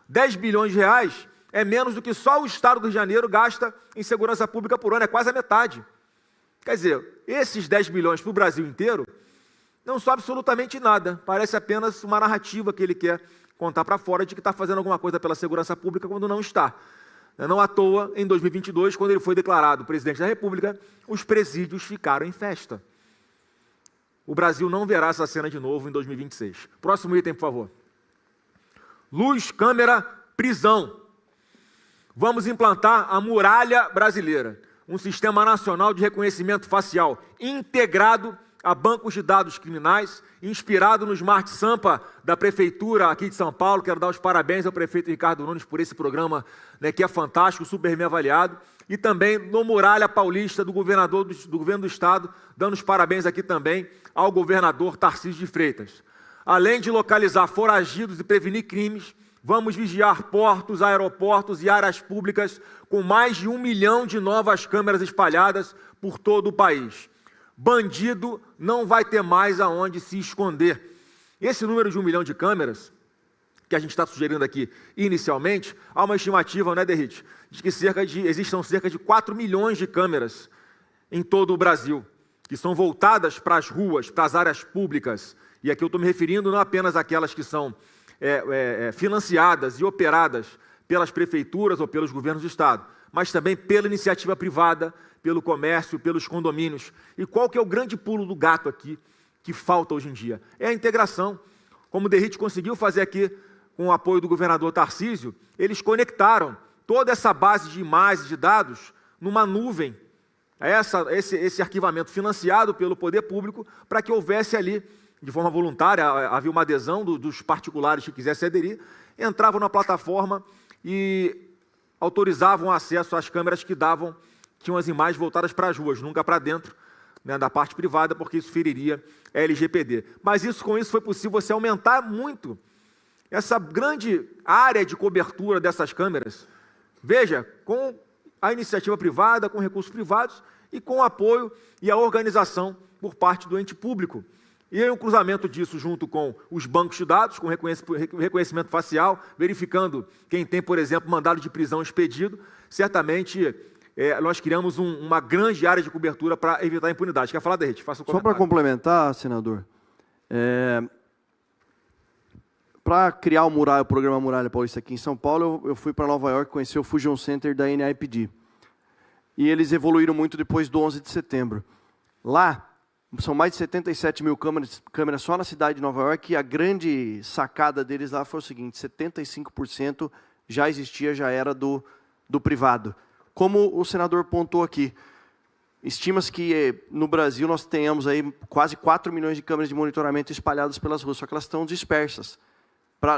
10 bilhões de reais é menos do que só o Estado do Rio de Janeiro gasta em segurança pública por ano, é quase a metade. Quer dizer, esses 10 bilhões para o Brasil inteiro não são absolutamente nada, parece apenas uma narrativa que ele quer contar para fora de que está fazendo alguma coisa pela segurança pública quando não está. Não à toa, em 2022, quando ele foi declarado presidente da República, os presídios ficaram em festa. O Brasil não verá essa cena de novo em 2026. Próximo item, por favor. Luz, câmera, prisão. Vamos implantar a Muralha Brasileira, um sistema nacional de reconhecimento facial integrado a bancos de dados criminais, inspirado no Smart Sampa da Prefeitura aqui de São Paulo. Quero dar os parabéns ao prefeito Ricardo Nunes por esse programa, né, que é fantástico, super bem avaliado. E também no Muralha Paulista, do governador do governo do Estado, dando os parabéns aqui também ao governador Tarcísio de Freitas. Além de localizar foragidos e prevenir crimes, vamos vigiar portos, aeroportos e áreas públicas com mais de 1 milhão de novas câmeras espalhadas por todo o país. Bandido não vai ter mais aonde se esconder. Esse número de 1 milhão de câmeras, que a gente está sugerindo aqui inicialmente, há uma estimativa, né, Derrite, de que existam cerca de 4 milhões de câmeras em todo o Brasil, que são voltadas para as ruas, para as áreas públicas. E aqui eu estou me referindo não apenas àquelas que são financiadas e operadas pelas prefeituras ou pelos governos do Estado, mas também pela iniciativa privada, pelo comércio, pelos condomínios. E qual que é o grande pulo do gato aqui que falta hoje em dia? É a integração. Como o Derrite conseguiu fazer aqui com o apoio do governador Tarcísio, eles conectaram toda essa base de imagens, de dados, numa nuvem. Esse arquivamento financiado pelo poder público para que houvesse ali, de forma voluntária, havia uma adesão dos particulares que quisessem aderir, entravam na plataforma e autorizavam o acesso às câmeras que tinham as imagens voltadas para as ruas, nunca para dentro, né, da parte privada, porque isso feriria a LGPD. Mas com isso foi possível você aumentar muito essa grande área de cobertura dessas câmeras. Veja, com a iniciativa privada, com recursos privados e com o apoio e a organização por parte do ente público. E aí um cruzamento disso junto com os bancos de dados, com reconhecimento facial, verificando quem tem, por exemplo, mandado de prisão expedido, certamente nós criamos uma grande área de cobertura para evitar a impunidade. Quer falar, Derrite? Faça o comentário. Só para complementar, senador, para criar o programa Muralha Paulista aqui em São Paulo, eu fui para Nova York conhecer o Fusion Center da NIPD. E eles evoluíram muito depois do 11 de setembro. Lá, são mais de 77 mil câmeras só na cidade de Nova York, e a grande sacada deles lá foi o seguinte: 75% já existia, já era do privado. Como o senador pontuou aqui, estima-se que no Brasil nós tenhamos aí quase 4 milhões de câmeras de monitoramento espalhadas pelas ruas, só que elas estão dispersas.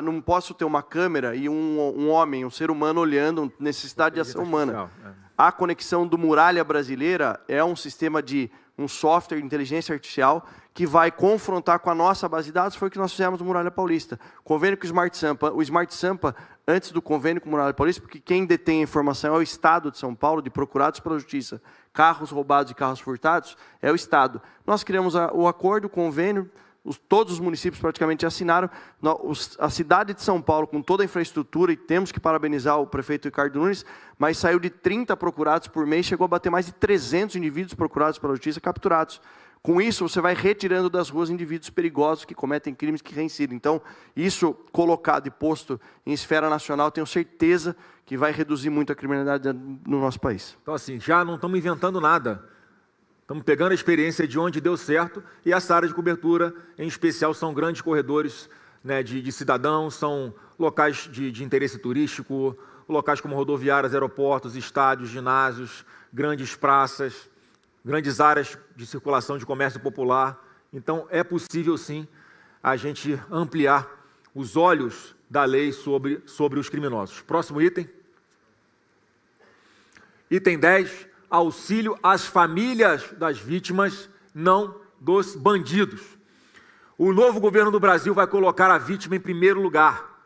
Não posso ter uma câmera e um homem, um ser humano olhando, necessidade de ação humana. A conexão do Muralha Brasileira é um sistema de um software de inteligência artificial que vai confrontar com a nossa base de dados. Foi o que nós fizemos no Muralha Paulista. Convênio com o Smart Sampa, antes do convênio com o Muralha Paulista, porque quem detém a informação é o Estado de São Paulo, de procurados pela Justiça. Carros roubados e carros furtados é o Estado. Nós criamos o acordo, o convênio, todos os municípios praticamente assinaram. A cidade de São Paulo, com toda a infraestrutura, e temos que parabenizar o prefeito Ricardo Nunes, mas saiu de 30 procurados por mês, chegou a bater mais de 300 indivíduos procurados pela justiça, capturados. Com isso, você vai retirando das ruas indivíduos perigosos que cometem crimes, que reincidem. Então, isso colocado e posto em esfera nacional, tenho certeza que vai reduzir muito a criminalidade no nosso país. Então, assim, já não estamos inventando nada. Estamos pegando a experiência de onde deu certo, e essa área de cobertura, em especial, são grandes corredores, né, de cidadãos, são locais de interesse turístico, locais como rodoviárias, aeroportos, estádios, ginásios, grandes praças, grandes áreas de circulação de comércio popular. Então, é possível, sim, a gente ampliar os olhos da lei sobre os criminosos. Próximo item. Item 10, auxílio às famílias das vítimas, não dos bandidos. O novo governo do Brasil vai colocar a vítima em primeiro lugar.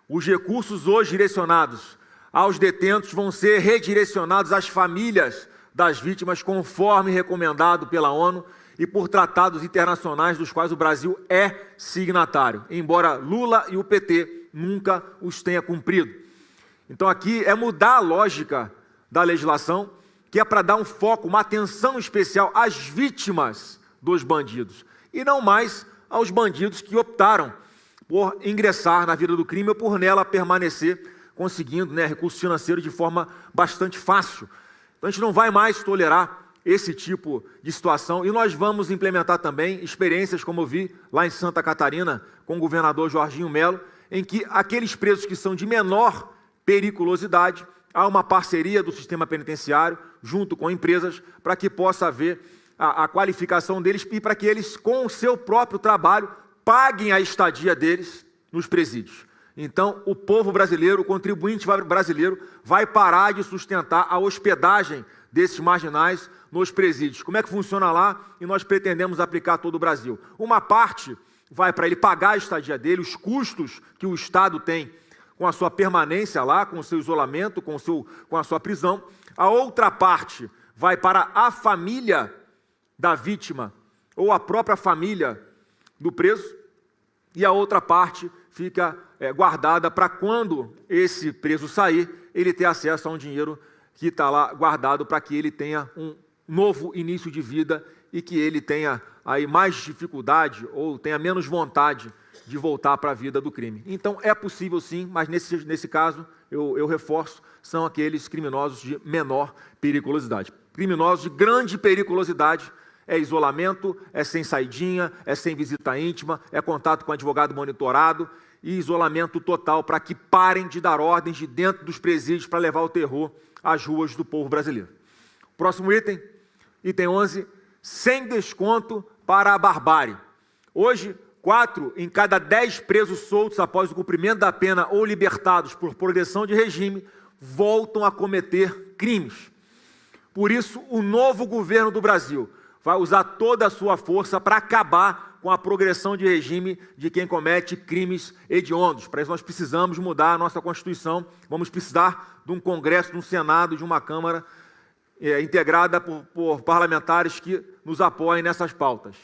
Os recursos hoje direcionados aos detentos vão ser redirecionados às famílias das vítimas, conforme recomendado pela ONU e por tratados internacionais dos quais o Brasil é signatário, embora Lula e o PT nunca os tenha cumprido. Então aqui é mudar a lógica da legislação, que é para dar um foco, uma atenção especial às vítimas dos bandidos, e não mais aos bandidos que optaram por ingressar na vida do crime ou por nela permanecer, conseguindo, né, recursos financeiros de forma bastante fácil. Então, a gente não vai mais tolerar esse tipo de situação, e nós vamos implementar também experiências, como eu vi lá em Santa Catarina, com o governador Jorginho Melo, em que aqueles presos que são de menor periculosidade, há uma parceria do sistema penitenciário, junto com empresas, para que possa haver a qualificação deles e para que eles, com o seu próprio trabalho, paguem a estadia deles nos presídios. Então, o povo brasileiro, o contribuinte brasileiro, vai parar de sustentar a hospedagem desses marginais nos presídios. Como é que funciona lá? E nós pretendemos aplicar a todo o Brasil. Uma parte vai para ele pagar a estadia dele, os custos que o Estado tem com a sua permanência lá, com o seu isolamento, com a sua prisão. A outra parte vai para a família da vítima ou a própria família do preso, e a outra parte fica guardada para quando esse preso sair, ele ter acesso a um dinheiro que está lá guardado para que ele tenha um novo início de vida e que ele tenha aí mais dificuldade ou tenha menos vontade de voltar para a vida do crime. Então, é possível sim, mas nesse caso, eu reforço, são aqueles criminosos de menor periculosidade. Criminosos de grande periculosidade é isolamento, é sem saidinha, é sem visita íntima, é contato com advogado monitorado e isolamento total para que parem de dar ordens de dentro dos presídios para levar o terror às ruas do povo brasileiro. Próximo item, item 11, sem desconto para a barbárie. Hoje, 4 em cada 10 presos soltos após o cumprimento da pena ou libertados por progressão de regime voltam a cometer crimes. Por isso, o novo governo do Brasil vai usar toda a sua força para acabar com a progressão de regime de quem comete crimes hediondos. Para isso nós precisamos mudar a nossa Constituição, vamos precisar de um Congresso, de um Senado, de uma Câmara integrada por parlamentares que nos apoiem nessas pautas.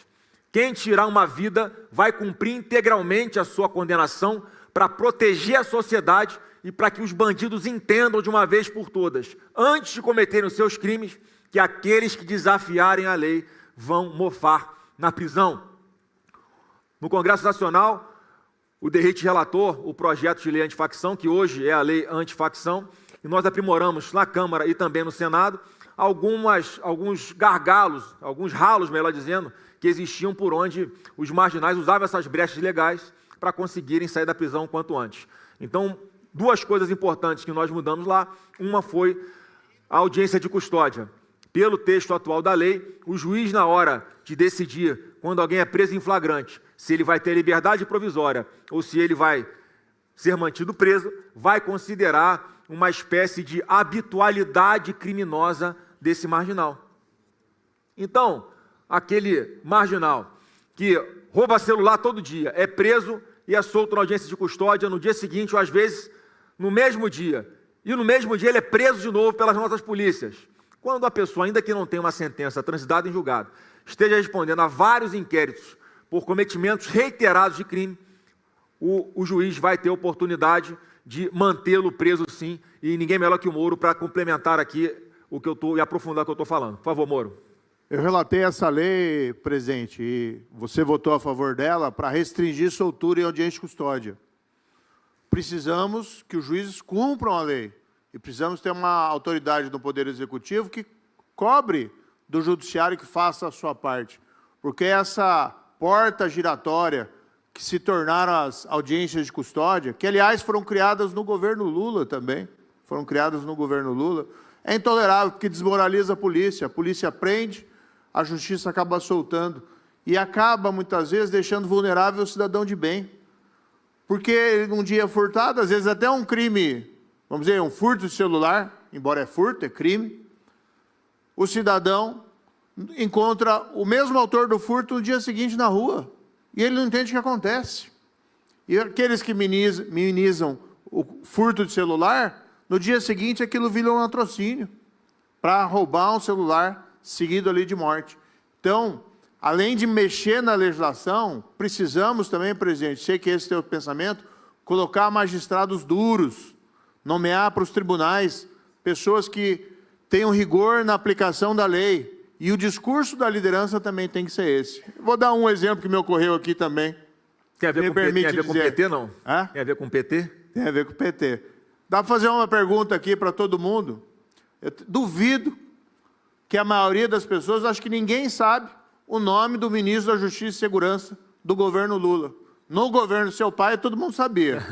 Quem tirar uma vida vai cumprir integralmente a sua condenação para proteger a sociedade e para que os bandidos entendam de uma vez por todas, antes de cometerem os seus crimes, que aqueles que desafiarem a lei vão mofar na prisão. No Congresso Nacional, o Derrite relatou o projeto de lei antifacção, que hoje é a lei antifacção, e nós aprimoramos na Câmara e também no Senado alguns gargalos, alguns ralos, melhor dizendo, que existiam por onde os marginais usavam essas brechas legais para conseguirem sair da prisão o quanto antes. Então, 2 coisas importantes que nós mudamos lá. Uma foi a audiência de custódia. Pelo texto atual da lei, o juiz, na hora de decidir quando alguém é preso em flagrante, se ele vai ter liberdade provisória ou se ele vai ser mantido preso, vai considerar uma espécie de habitualidade criminosa desse marginal. Então, aquele marginal que rouba celular todo dia, é preso e é solto na audiência de custódia no dia seguinte, ou às vezes no mesmo dia, e no mesmo dia ele é preso de novo pelas nossas polícias. Quando a pessoa, ainda que não tenha uma sentença transitada em julgado, esteja respondendo a vários inquéritos por cometimentos reiterados de crime, o juiz vai ter oportunidade de mantê-lo preso sim, e ninguém melhor que o Moro para complementar aqui o que eu estou e aprofundar o que eu estou falando. Por favor, Moro. Eu relatei essa lei, presidente, e você votou a favor dela para restringir soltura e audiência de custódia. Precisamos que os juízes cumpram a lei e precisamos ter uma autoridade do Poder Executivo que cobre do Judiciário que faça a sua parte, porque essa porta giratória que se tornaram as audiências de custódia, que, aliás, foram criadas no governo Lula também, é intolerável, porque desmoraliza a polícia prende, a justiça acaba soltando e acaba, muitas vezes, deixando vulnerável o cidadão de bem. Porque ele, num dia furtado, às vezes até um crime, vamos dizer, um furto de celular, embora é furto, é crime, o cidadão encontra o mesmo autor do furto no dia seguinte na rua. E ele não entende o que acontece. E aqueles que minimizam o furto de celular, no dia seguinte aquilo vira um latrocínio para roubar um celular seguido ali de morte. Então, além de mexer na legislação, precisamos também, presidente, sei que esse é o teu pensamento, colocar magistrados duros, nomear para os tribunais pessoas que tenham rigor na aplicação da lei. E o discurso da liderança também tem que ser esse. Vou dar um exemplo que me ocorreu aqui também. Tem a ver, com o PT, não? Hã? Tem a ver com o PT? Tem a ver com o PT. Dá para fazer uma pergunta aqui para todo mundo? Eu duvido que a maioria das pessoas, acho que ninguém sabe o nome do ministro da Justiça e Segurança do governo Lula. No governo do seu pai, todo mundo sabia.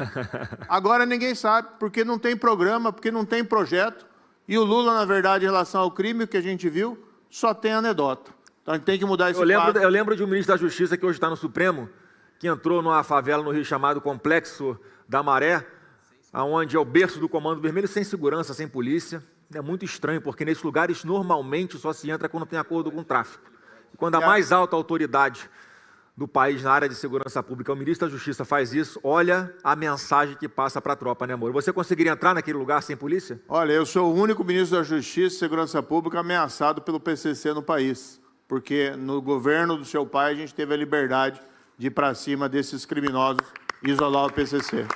Agora ninguém sabe, porque não tem programa, porque não tem projeto. E o Lula, na verdade, em relação ao crime, o que a gente viu, só tem anedota. Então a gente tem que mudar esse quadro. Eu lembro de um ministro da Justiça que hoje está no Supremo, que entrou numa favela no Rio chamado Complexo da Maré, onde é o berço do Comando Vermelho, sem segurança, sem polícia. É muito estranho, porque nesses lugares normalmente só se entra quando tem acordo com o tráfico. E quando a mais alta autoridade do país na área de segurança pública, o ministro da Justiça, faz isso, olha a mensagem que passa para a tropa, né, Moro? Você conseguiria entrar naquele lugar sem polícia? Olha, eu sou o único ministro da Justiça e Segurança Pública ameaçado pelo PCC no país, porque no governo do seu pai a gente teve a liberdade de ir para cima desses criminosos e isolar o PCC.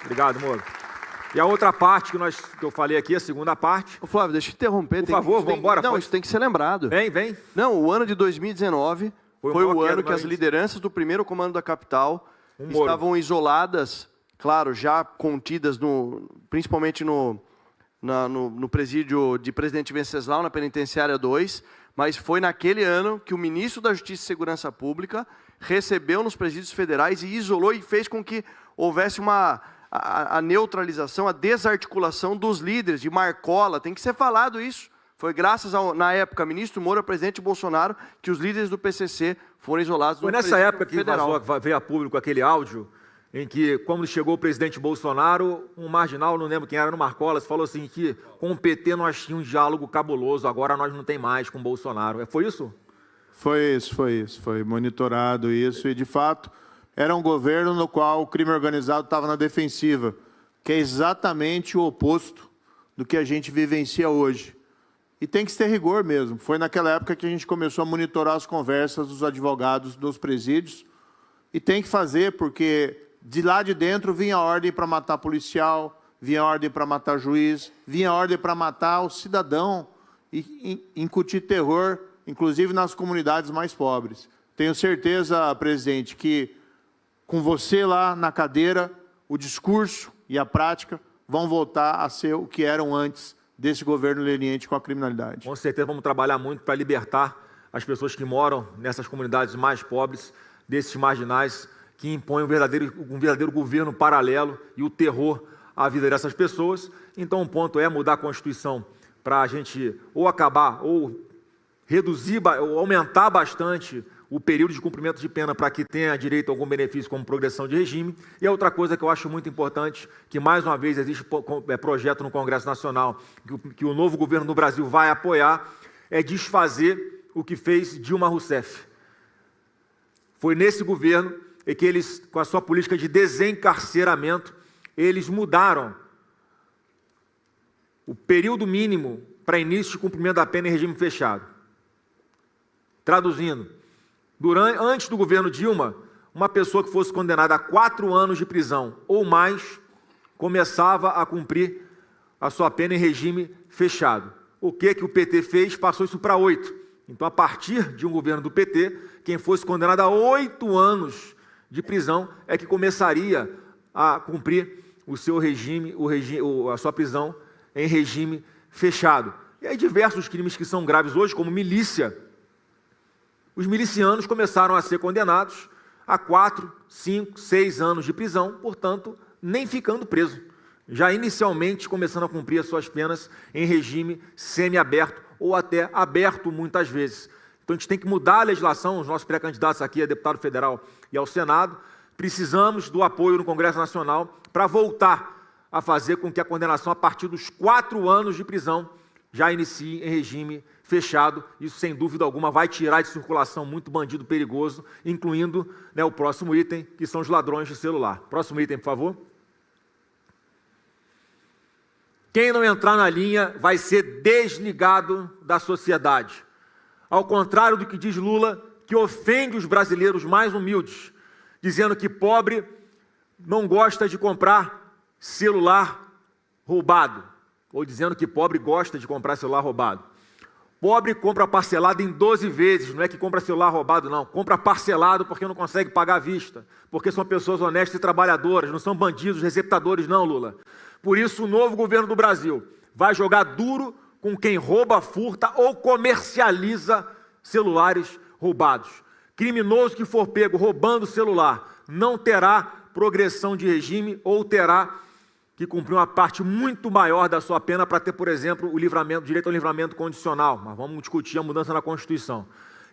Obrigado, Moro. E a outra parte que eu falei aqui, a segunda parte... Ô, Flávio, deixa eu interromper. Por favor, vamos embora. Não, isso tem que ser lembrado. Vem. Não, o ano de 2019 foi o ano que as lideranças do primeiro comando da capital estavam isoladas, claro, já contidas, principalmente no presídio de Presidente Venceslau, na Penitenciária 2, mas foi naquele ano que o ministro da Justiça e Segurança Pública recebeu nos presídios federais e isolou e fez com que houvesse a neutralização, a desarticulação dos líderes, de Marcola, tem que ser falado isso. Foi graças na época, ministro Moura, presidente Bolsonaro, que os líderes do PCC foram isolados. Foi nessa época que veio a público aquele áudio, em que, quando chegou o presidente Bolsonaro, um marginal, não lembro quem era, no Marcola, falou assim que com o PT nós tínhamos um diálogo cabuloso, agora nós não tem mais com o Bolsonaro. Foi isso? Foi isso. Foi monitorado isso e, de fato, era um governo no qual o crime organizado estava na defensiva, que é exatamente o oposto do que a gente vivencia hoje. E tem que ter rigor mesmo. Foi naquela época que a gente começou a monitorar as conversas dos advogados dos presídios. E tem que fazer, porque de lá de dentro vinha a ordem para matar policial, vinha a ordem para matar juiz, vinha a ordem para matar o cidadão e incutir terror, inclusive nas comunidades mais pobres. Tenho certeza, presidente, que com você lá na cadeira, o discurso e a prática vão voltar a ser o que eram antes desse governo leniente com a criminalidade. Com certeza vamos trabalhar muito para libertar as pessoas que moram nessas comunidades mais pobres, desses marginais que impõem um verdadeiro governo paralelo e o terror à vida dessas pessoas. Então o ponto é mudar a Constituição para a gente ou acabar, ou reduzir, ou aumentar bastante o período de cumprimento de pena para que tenha direito a algum benefício como progressão de regime. E a outra coisa que eu acho muito importante, que mais uma vez existe projeto no Congresso Nacional, que o novo governo do Brasil vai apoiar, é desfazer o que fez Dilma Rousseff. Foi nesse governo que eles, com a sua política de desencarceramento, eles mudaram o período mínimo para início de cumprimento da pena em regime fechado. Traduzindo, Antes do governo Dilma, uma pessoa que fosse condenada a 4 anos de prisão ou mais começava a cumprir a sua pena em regime fechado. O que o PT fez? Passou isso para 8. Então, a partir de um governo do PT, quem fosse condenado a 8 anos de prisão é que começaria a cumprir o seu regime, a sua prisão em regime fechado. E aí diversos crimes que são graves hoje, como milícia. Os milicianos começaram a ser condenados a 4, 5, 6 anos de prisão, portanto, nem ficando preso. Já inicialmente começando a cumprir as suas penas em regime semiaberto ou até aberto muitas vezes. Então a gente tem que mudar a legislação, os nossos pré-candidatos aqui a deputado federal e ao Senado, precisamos do apoio no Congresso Nacional para voltar a fazer com que a condenação a partir dos 4 anos de prisão já inicie em regime fechado. Isso, sem dúvida alguma, vai tirar de circulação muito bandido perigoso, incluindo, o próximo item, que são os ladrões de celular. Próximo item, por favor. Quem não entrar na linha vai ser desligado da sociedade. Ao contrário do que diz Lula, que ofende os brasileiros mais humildes, dizendo que pobre não gosta de comprar celular roubado, ou dizendo que pobre gosta de comprar celular roubado. Pobre compra parcelado em 12 vezes, não é que compra celular roubado, não. Compra parcelado porque não consegue pagar à vista, porque são pessoas honestas e trabalhadoras, não são bandidos, receptadores, não, Lula. Por isso, o novo governo do Brasil vai jogar duro com quem rouba, furta ou comercializa celulares roubados. Criminoso que for pego roubando celular não terá progressão de regime ou terá que cumprir uma parte muito maior da sua pena para ter, por exemplo, o direito ao livramento condicional. Mas vamos discutir a mudança na Constituição.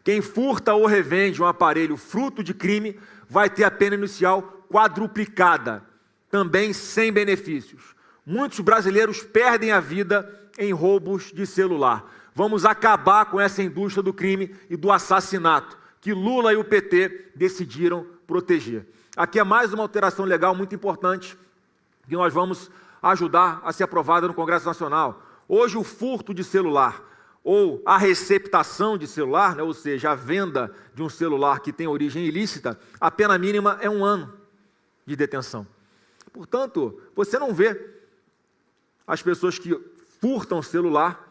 Quem furta ou revende um aparelho fruto de crime vai ter a pena inicial quadruplicada, também sem benefícios. Muitos brasileiros perdem a vida em roubos de celular. Vamos acabar com essa indústria do crime e do assassinato que Lula e o PT decidiram proteger. Aqui é mais uma alteração legal muito importante que nós vamos ajudar a ser aprovada no Congresso Nacional. Hoje, o furto de celular ou a receptação de celular, ou seja, a venda de um celular que tem origem ilícita, a pena mínima é 1 ano de detenção. Portanto, você não vê as pessoas que furtam celular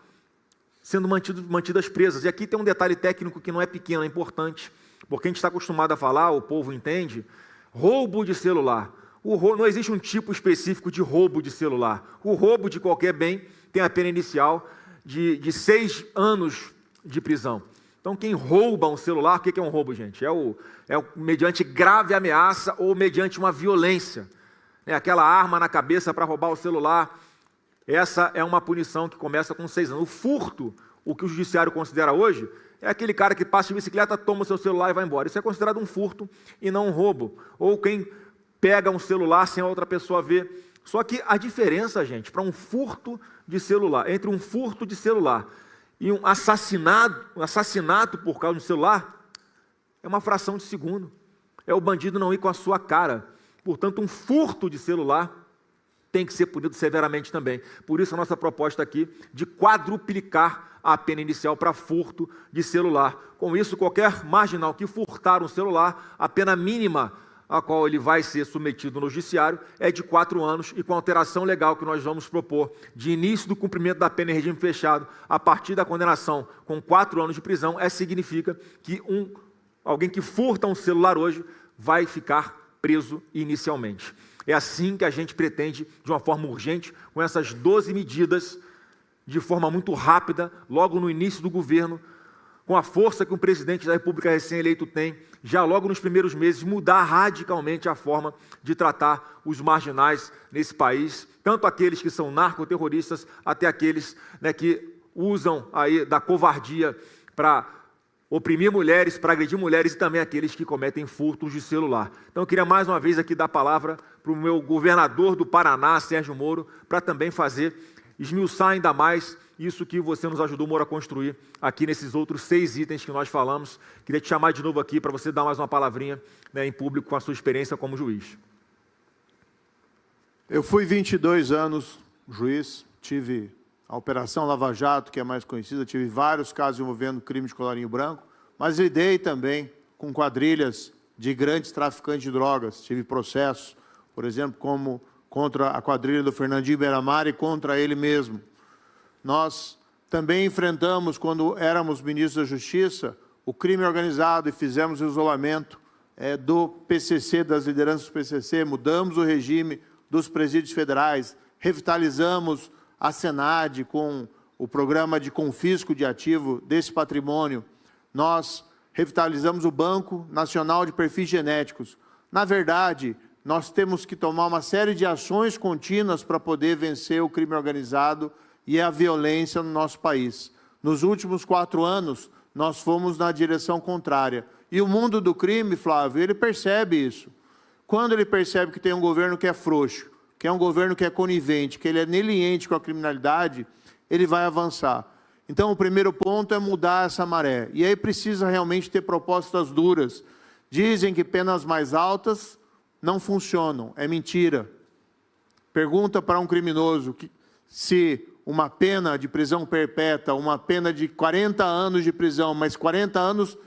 sendo mantidas presas. E aqui tem um detalhe técnico que não é pequeno, é importante, porque a gente está acostumado a falar, o povo entende, roubo de celular. Não existe um tipo específico de roubo de celular. O roubo de qualquer bem tem a pena inicial de 6 anos de prisão. Então, quem rouba um celular, o que é um roubo, gente? É mediante grave ameaça ou mediante uma violência. É aquela arma na cabeça para roubar o celular. Essa é uma punição que começa com 6 anos. O furto, o que o judiciário considera hoje, é aquele cara que passa de bicicleta, toma o seu celular e vai embora. Isso é considerado um furto e não um roubo. Ou quem pega um celular sem a outra pessoa ver. Só que a diferença, gente, para um furto de celular, entre um furto de celular e um assassinato por causa de celular, é uma fração de segundo. É o bandido não ir com a sua cara. Portanto, um furto de celular tem que ser punido severamente também. Por isso a nossa proposta aqui de quadruplicar a pena inicial para furto de celular. Com isso, qualquer marginal que furtar um celular, a pena mínima a qual ele vai ser submetido no judiciário é de 4 anos, e com a alteração legal que nós vamos propor de início do cumprimento da pena em regime fechado, a partir da condenação com 4 anos de prisão, significa que alguém que furta um celular hoje vai ficar preso inicialmente. É assim que a gente pretende, de uma forma urgente, com essas 12 medidas, de forma muito rápida, logo no início do governo, com a força que o presidente da República recém-eleito tem, já logo nos primeiros meses, mudar radicalmente a forma de tratar os marginais nesse país, tanto aqueles que são narcoterroristas, até aqueles que usam aí da covardia para oprimir mulheres, para agredir mulheres, e também aqueles que cometem furtos de celular. Então eu queria mais uma vez aqui dar a palavra para o meu governador do Paraná, Sérgio Moro, para também esmiuçar ainda mais isso que você nos ajudou, Moro, a construir aqui nesses outros 6 itens que nós falamos. Queria te chamar de novo aqui para você dar mais uma palavrinha em público com a sua experiência como juiz. Eu fui 22 anos juiz, tive a Operação Lava Jato, que é mais conhecida, tive vários casos envolvendo crime de colarinho branco, mas lidei também com quadrilhas de grandes traficantes de drogas. Tive processos, por exemplo, como contra a quadrilha do Fernandinho Beiramar e contra ele mesmo. Nós também enfrentamos, quando éramos ministros da Justiça, o crime organizado e fizemos o isolamento do PCC, das lideranças do PCC, mudamos o regime dos presídios federais, revitalizamos a Senad com o programa de confisco de ativo desse patrimônio. Nós revitalizamos o Banco Nacional de Perfis Genéticos. Na verdade, nós temos que tomar uma série de ações contínuas para poder vencer o crime organizado e a violência no nosso país. Nos últimos 4 anos, nós fomos na direção contrária. E o mundo do crime, Flávio, ele percebe isso. Quando ele percebe que tem um governo que é frouxo, que é um governo que é conivente, que ele é neliente com a criminalidade, ele vai avançar. Então, o primeiro ponto é mudar essa maré. E aí precisa realmente ter propostas duras. Dizem que penas mais altas não funcionam. É mentira. Pergunta para um criminoso se uma pena de prisão perpétua, uma pena de 40 anos de prisão, mas 40 anos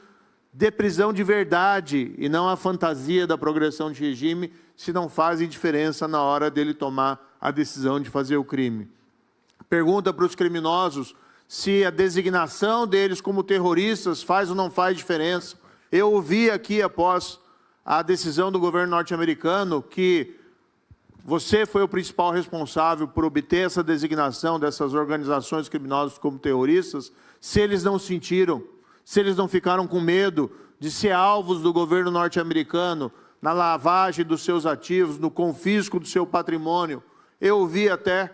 de prisão de verdade e não a fantasia da progressão de regime, se não fazem diferença na hora dele tomar a decisão de fazer o crime. Pergunta para os criminosos se a designação deles como terroristas faz ou não faz diferença. Eu ouvi aqui, após a decisão do governo norte-americano, que você foi o principal responsável por obter essa designação dessas organizações criminosas como terroristas, se eles não sentiram, se eles não ficaram com medo de ser alvos do governo norte-americano na lavagem dos seus ativos, no confisco do seu patrimônio. Eu ouvi até,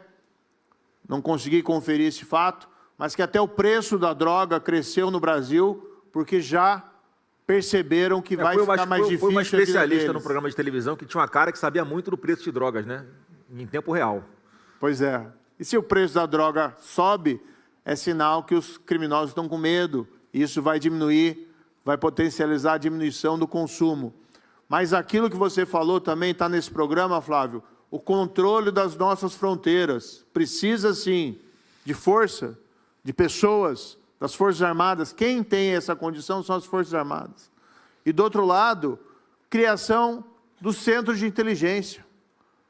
não consegui conferir esse fato, mas que até o preço da droga cresceu no Brasil, porque já perceberam que vai ficar mais difícil. Foi uma especialista no programa de televisão que tinha uma cara que sabia muito do preço de drogas, né? Em tempo real. Pois é. E se o preço da droga sobe, é sinal que os criminosos estão com medo. Isso vai diminuir, vai potencializar a diminuição do consumo. Mas aquilo que você falou também está nesse programa, Flávio, o controle das nossas fronteiras. Precisa, sim, de força, de pessoas, das Forças Armadas. Quem tem essa condição são as Forças Armadas. E, do outro lado, criação dos centros de inteligência.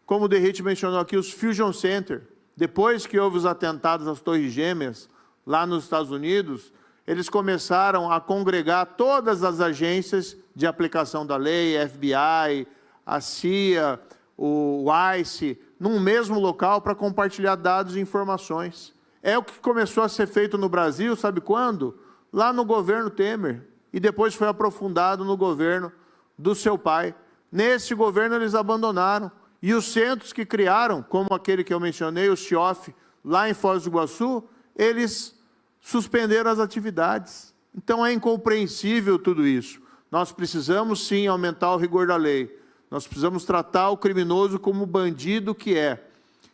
Como o Derrite mencionou aqui, os Fusion Center. Depois que houve os atentados às Torres Gêmeas, lá nos Estados Unidos, eles começaram a congregar todas as agências de aplicação da lei, FBI, a CIA, o ICE, num mesmo local para compartilhar dados e informações. É o que começou a ser feito no Brasil, sabe quando? Lá no governo Temer. E depois foi aprofundado no governo do seu pai. Nesse governo eles abandonaram. E os centros que criaram, como aquele que eu mencionei, o CIOF, lá em Foz do Iguaçu, eles suspenderam as atividades. Então é incompreensível tudo isso. Nós precisamos sim aumentar o rigor da lei. Nós precisamos tratar o criminoso como o bandido que é.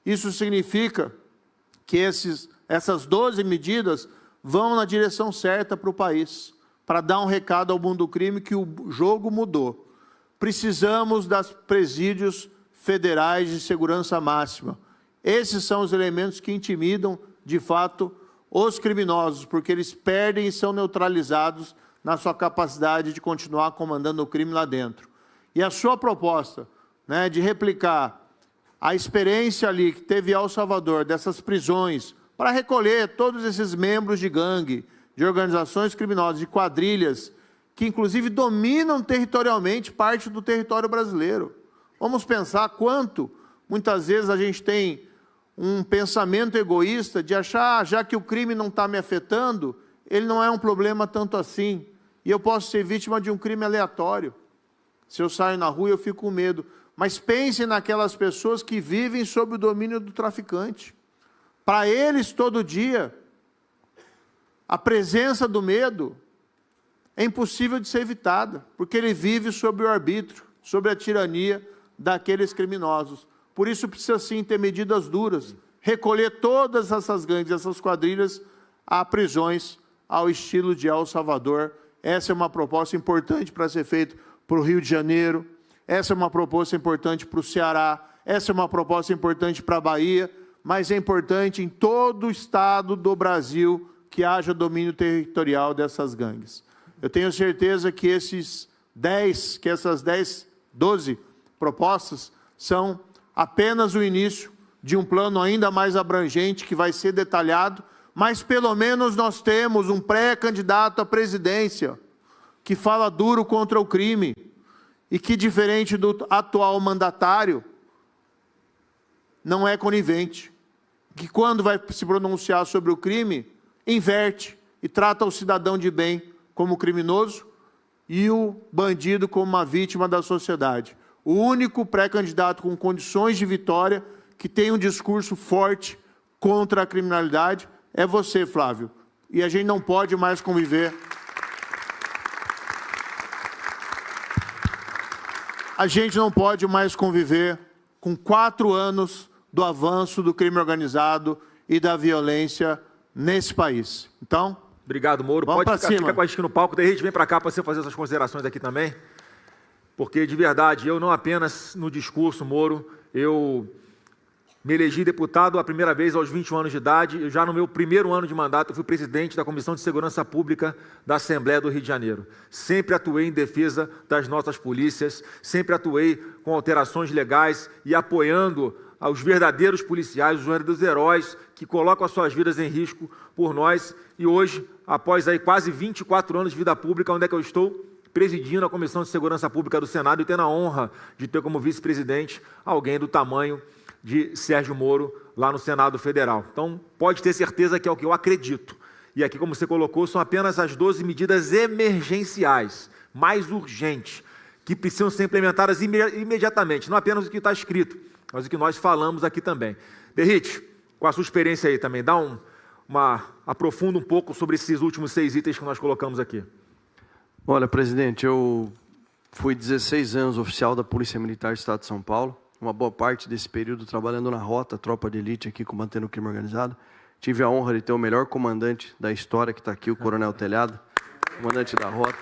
Isso significa que essas 12 medidas vão na direção certa para o país, para dar um recado ao mundo do crime que o jogo mudou. Precisamos das presídios federais de segurança máxima. Esses são os elementos que intimidam, de fato, os criminosos, porque eles perdem e são neutralizados na sua capacidade de continuar comandando o crime lá dentro. E a sua proposta, né, de replicar a experiência ali que teve El Salvador, dessas prisões, para recolher todos esses membros de gangue, de organizações criminosas, de quadrilhas, que inclusive dominam territorialmente parte do território brasileiro. Vamos pensar quanto, muitas vezes, a gente tem um pensamento egoísta de achar, já que o crime não está me afetando, ele não é um problema tanto assim, e eu posso ser vítima de um crime aleatório. Se eu saio na rua, eu fico com medo. Mas pensem naquelas pessoas que vivem sob o domínio do traficante. Para eles, todo dia, a presença do medo é impossível de ser evitada, porque ele vive sob o arbítrio, sob a tirania daqueles criminosos. Por isso precisa sim ter medidas duras, recolher todas essas gangues, essas quadrilhas a prisões ao estilo de El Salvador. Essa é uma proposta importante para ser feita para o Rio de Janeiro, essa é uma proposta importante para o Ceará, essa é uma proposta importante para a Bahia, mas é importante em todo o estado do Brasil que haja domínio territorial dessas gangues. Eu tenho certeza que essas 12 propostas são apenas o início de um plano ainda mais abrangente que vai ser detalhado, mas pelo menos nós temos um pré-candidato à presidência que fala duro contra o crime e que, diferente do atual mandatário, não é conivente, que quando vai se pronunciar sobre o crime, inverte e trata o cidadão de bem como criminoso e o bandido como uma vítima da sociedade. O único pré-candidato com condições de vitória que tem um discurso forte contra a criminalidade é você, Flávio. E a gente não pode mais conviver. A gente não pode mais conviver com 4 anos do avanço do crime organizado e da violência nesse país. Então, obrigado, Moro. Vamos Pode pra ficar com a gente no palco. Daí a gente vem para cá para você fazer essas considerações aqui também. Porque, de verdade, eu não apenas no discurso, Moro, eu me elegi deputado a primeira vez aos 21 anos de idade. Eu, já no meu primeiro ano de mandato, eu fui presidente da Comissão de Segurança Pública da Assembleia do Rio de Janeiro. Sempre atuei em defesa das nossas polícias, sempre atuei com alterações legais e apoiando aos verdadeiros policiais, os verdadeiros heróis que colocam as suas vidas em risco por nós. E hoje, após aí quase 24 anos de vida pública, onde é que eu estou? Presidindo a Comissão de Segurança Pública do Senado e tendo a honra de ter como vice-presidente alguém do tamanho de Sérgio Moro lá no Senado Federal. Então, pode ter certeza que é o que eu acredito. E aqui, como você colocou, são apenas as 12 medidas emergenciais, mais urgentes, que precisam ser implementadas imediatamente, não apenas o que está escrito, mas o que nós falamos aqui também. Derrite, com a sua experiência aí também, aprofunda um pouco sobre esses últimos 6 itens que nós colocamos aqui. Olha, presidente, eu fui 16 anos oficial da Polícia Militar do Estado de São Paulo, uma boa parte desse período trabalhando na Rota, tropa de elite aqui, combatendo o crime organizado. Tive a honra de ter o melhor comandante da história, que está aqui, o Coronel Telhado, comandante da Rota.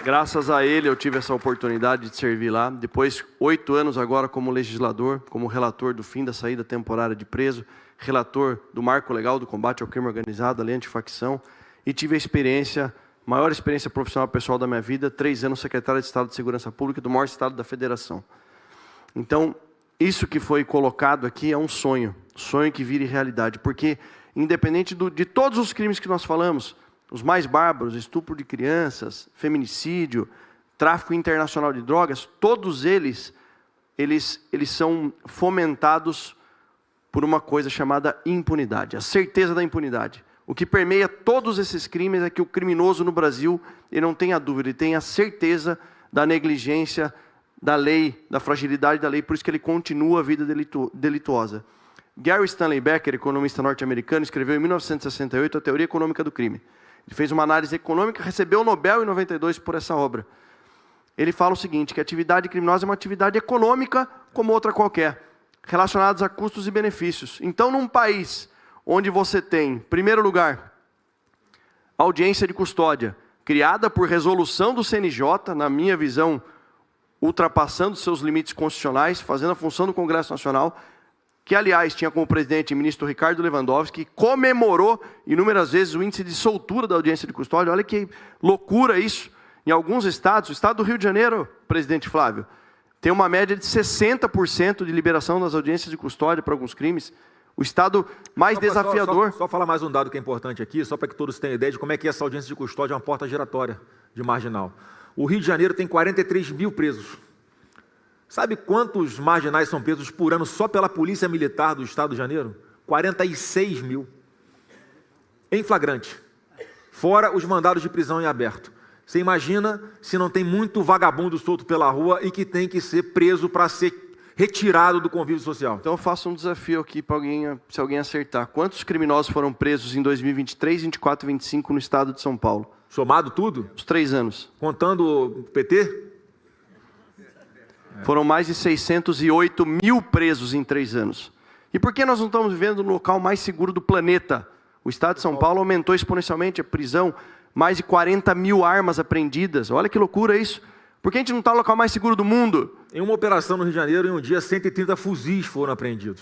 Graças a ele eu tive essa oportunidade de servir lá. Depois, 8 anos agora como legislador, como relator do fim da saída temporária de preso, relator do marco legal do combate ao crime organizado, a lei antifacção, e tive a maior experiência profissional pessoal da minha vida, 3 anos secretário de Estado de Segurança Pública do maior estado da Federação. Então, isso que foi colocado aqui é um sonho que vire realidade, porque independente de todos os crimes que nós falamos, os mais bárbaros, estupro de crianças, feminicídio, tráfico internacional de drogas, todos eles são fomentados por uma coisa chamada impunidade, a certeza da impunidade. O que permeia todos esses crimes é que o criminoso no Brasil, ele não tem a dúvida, ele tem a certeza da negligência da lei, da fragilidade da lei, por isso que ele continua a vida delituosa. Gary Stanley Becker, economista norte-americano, escreveu em 1968 a Teoria Econômica do Crime. Ele fez uma análise econômica, recebeu o Nobel em 92 por essa obra. Ele fala o seguinte, que a atividade criminosa é uma atividade econômica como outra qualquer, relacionadas a custos e benefícios. Então, num país onde você tem, em primeiro lugar, audiência de custódia, criada por resolução do CNJ, na minha visão, ultrapassando seus limites constitucionais, fazendo a função do Congresso Nacional, que, aliás, tinha como presidente o ministro Ricardo Lewandowski, que comemorou inúmeras vezes o índice de soltura da audiência de custódia. Olha que loucura isso. Em alguns estados, o estado do Rio de Janeiro, presidente Flávio, tem uma média de 60% de liberação das audiências de custódia para alguns crimes. O estado mais desafiador... Só falar mais um dado que é importante aqui, só para que todos tenham ideia de como é que essa audiência de custódia é uma porta giratória de marginal. O Rio de Janeiro tem 43 mil presos. Sabe quantos marginais são presos por ano só pela Polícia Militar do Estado de Janeiro? 46 mil. Em flagrante. Fora os mandados de prisão em aberto. Você imagina se não tem muito vagabundo solto pela rua e que tem que ser preso para ser retirado do convívio social? Então eu faço um desafio aqui para alguém, se alguém acertar. Quantos criminosos foram presos em 2023, 24 e 25 no estado de São Paulo? Somado tudo? Os 3 anos. Contando o PT? Foram mais de 608 mil presos em 3 anos. E por que nós não estamos vivendo no local mais seguro do planeta? O estado de São Paulo aumentou exponencialmente a prisão, mais de 40 mil armas apreendidas. Olha que loucura isso. Por que a gente não está no local mais seguro do mundo? Em uma operação no Rio de Janeiro, em um dia, 130 fuzis foram apreendidos.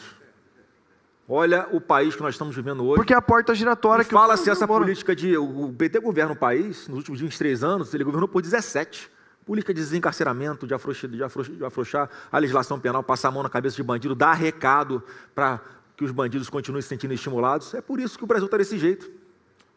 Olha o país que nós estamos vivendo hoje. Porque é a porta giratória que... Fala-se essa política de... O PT governa o país, nos últimos 23 anos, ele governou por 17. Política de desencarceramento, de afrouxar a legislação penal, passar a mão na cabeça de bandido, dar recado para que os bandidos continuem se sentindo estimulados. É por isso que o Brasil está desse jeito.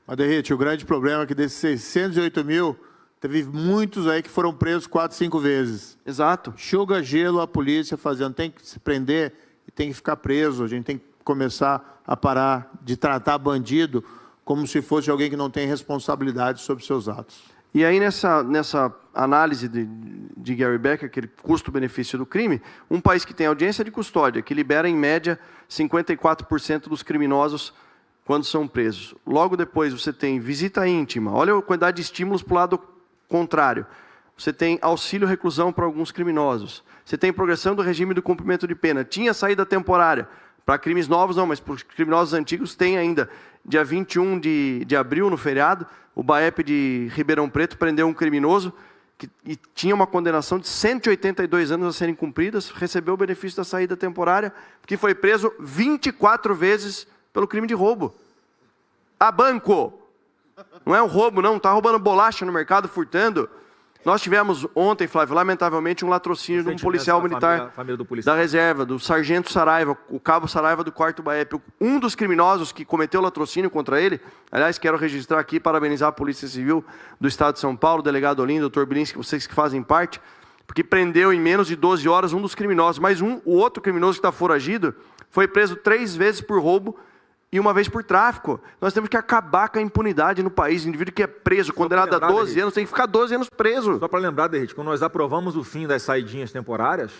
Mas, Derrite, o grande problema é que desses 608 mil, teve muitos aí que foram presos 4, 5 vezes. Exato. Enxuga gelo a polícia fazendo, tem que se prender e tem que ficar preso. A gente tem que começar a parar de tratar bandido como se fosse alguém que não tem responsabilidade sobre seus atos. E aí, nessa análise de Gary Becker, aquele custo-benefício do crime, um país que tem audiência de custódia, que libera, em média, 54% dos criminosos quando são presos. Logo depois, você tem visita íntima. Olha a quantidade de estímulos para o lado contrário. Você tem auxílio-reclusão para alguns criminosos. Você tem progressão do regime do cumprimento de pena. Tinha saída temporária. Para crimes novos, não, mas para os criminosos antigos tem ainda. Dia 21 de abril, no feriado, o BAEP de Ribeirão Preto prendeu um criminoso e tinha uma condenação de 182 anos a serem cumpridas, recebeu o benefício da saída temporária, porque foi preso 24 vezes pelo crime de roubo. A banco! Não é um roubo, não. Está roubando bolacha no mercado, furtando. Nós tivemos ontem, Flávio, lamentavelmente, um latrocínio de um policial militar da reserva, do sargento Saraiva, o cabo Saraiva do 4º BAEP. Um dos criminosos que cometeu latrocínio contra ele, aliás, quero registrar aqui, parabenizar a Polícia Civil do Estado de São Paulo, o delegado Olinda, o doutor Bilinski, vocês que fazem parte, porque prendeu em menos de 12 horas um dos criminosos. Mas o outro criminoso que está foragido foi preso 3 vezes por roubo e 1 vez por tráfico. Nós temos que acabar com a impunidade no país. O indivíduo que é preso, condenado a 12 anos, tem que ficar 12 anos preso. Só para lembrar, Derrite, quando nós aprovamos o fim das saidinhas temporárias,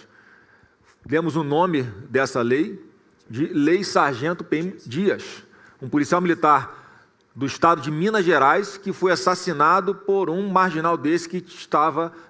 demos o nome dessa lei de Lei Sargento PM Dias, um policial militar do estado de Minas Gerais que foi assassinado por um marginal desse que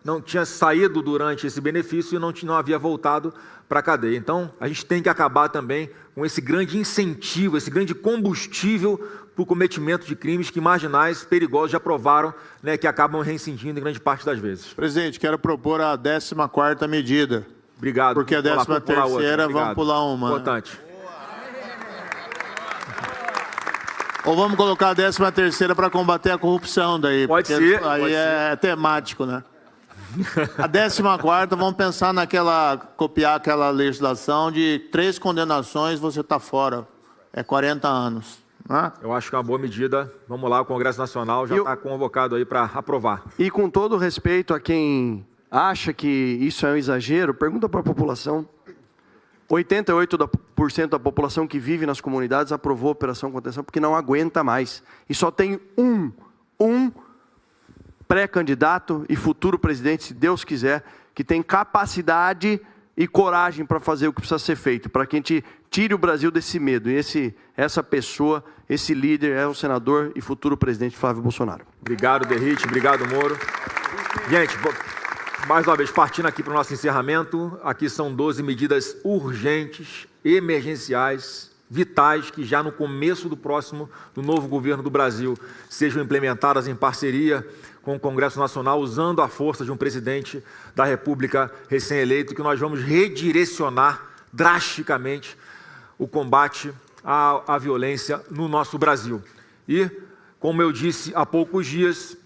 não tinha saído durante esse benefício e não havia voltado para a cadeia. Então, a gente tem que acabar também com esse grande incentivo, esse grande combustível para o cometimento de crimes que marginais perigosos já provaram, né, que acabam reincidindo em grande parte das vezes. Presidente, quero propor a 14ª medida. Obrigado. Porque a 13ª, vamos pular uma. Importante. Ou vamos colocar a 13ª para combater a corrupção daí. Pode ser. Aí pode é temático, né? A 14ª, vamos pensar copiar aquela legislação de 3 condenações, você está fora. É 40 anos. Né? Eu acho que é uma boa medida. Vamos lá, o Congresso Nacional já está convocado aí para aprovar. E com todo respeito a quem acha que isso é um exagero, pergunta para a população. 88% da população que vive nas comunidades aprovou a operação contenção porque não aguenta mais. E só tem um pré-candidato e futuro presidente, se Deus quiser, que tem capacidade e coragem para fazer o que precisa ser feito, para que a gente tire o Brasil desse medo. E essa pessoa, esse líder é o senador e futuro presidente Flávio Bolsonaro. Obrigado, Derrite. Obrigado, Moro. Gente, mais uma vez, partindo aqui para o nosso encerramento, aqui são 12 medidas urgentes, emergenciais, vitais, que já no começo do novo governo do Brasil sejam implementadas em parceria com o Congresso Nacional, usando a força de um presidente da República recém-eleito, que nós vamos redirecionar drasticamente o combate à violência no nosso Brasil. E, como eu disse há poucos dias,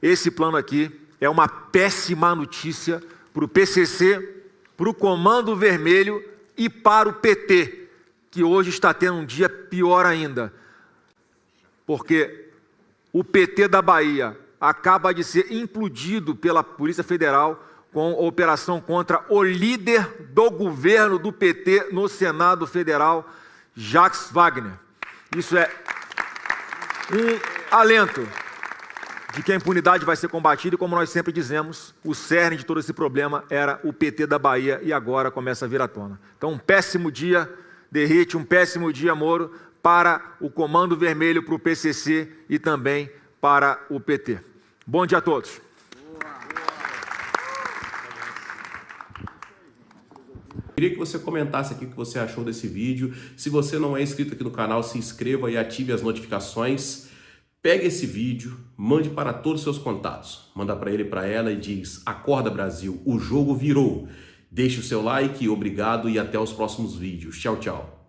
esse plano aqui é uma péssima notícia para o PCC, para o Comando Vermelho e para o PT, que hoje está tendo um dia pior ainda, porque o PT da Bahia acaba de ser implodido pela Polícia Federal com a operação contra o líder do governo do PT no Senado Federal, Jacques Wagner. Isso é um alento de que a impunidade vai ser combatida e, como nós sempre dizemos, o cerne de todo esse problema era o PT da Bahia e agora começa a vir à tona. Então, um péssimo dia, Derrite, um péssimo dia, Moro, para o Comando Vermelho, para o PCC e também para o PT. Bom dia a todos. Queria que você comentasse aqui o que você achou desse vídeo. Se você não é inscrito aqui no canal, se inscreva e ative as notificações. Pegue esse vídeo, mande para todos os seus contatos. Manda para ele e para ela e diz: Acorda Brasil, o jogo virou. Deixe o seu like, obrigado e até os próximos vídeos. Tchau, tchau.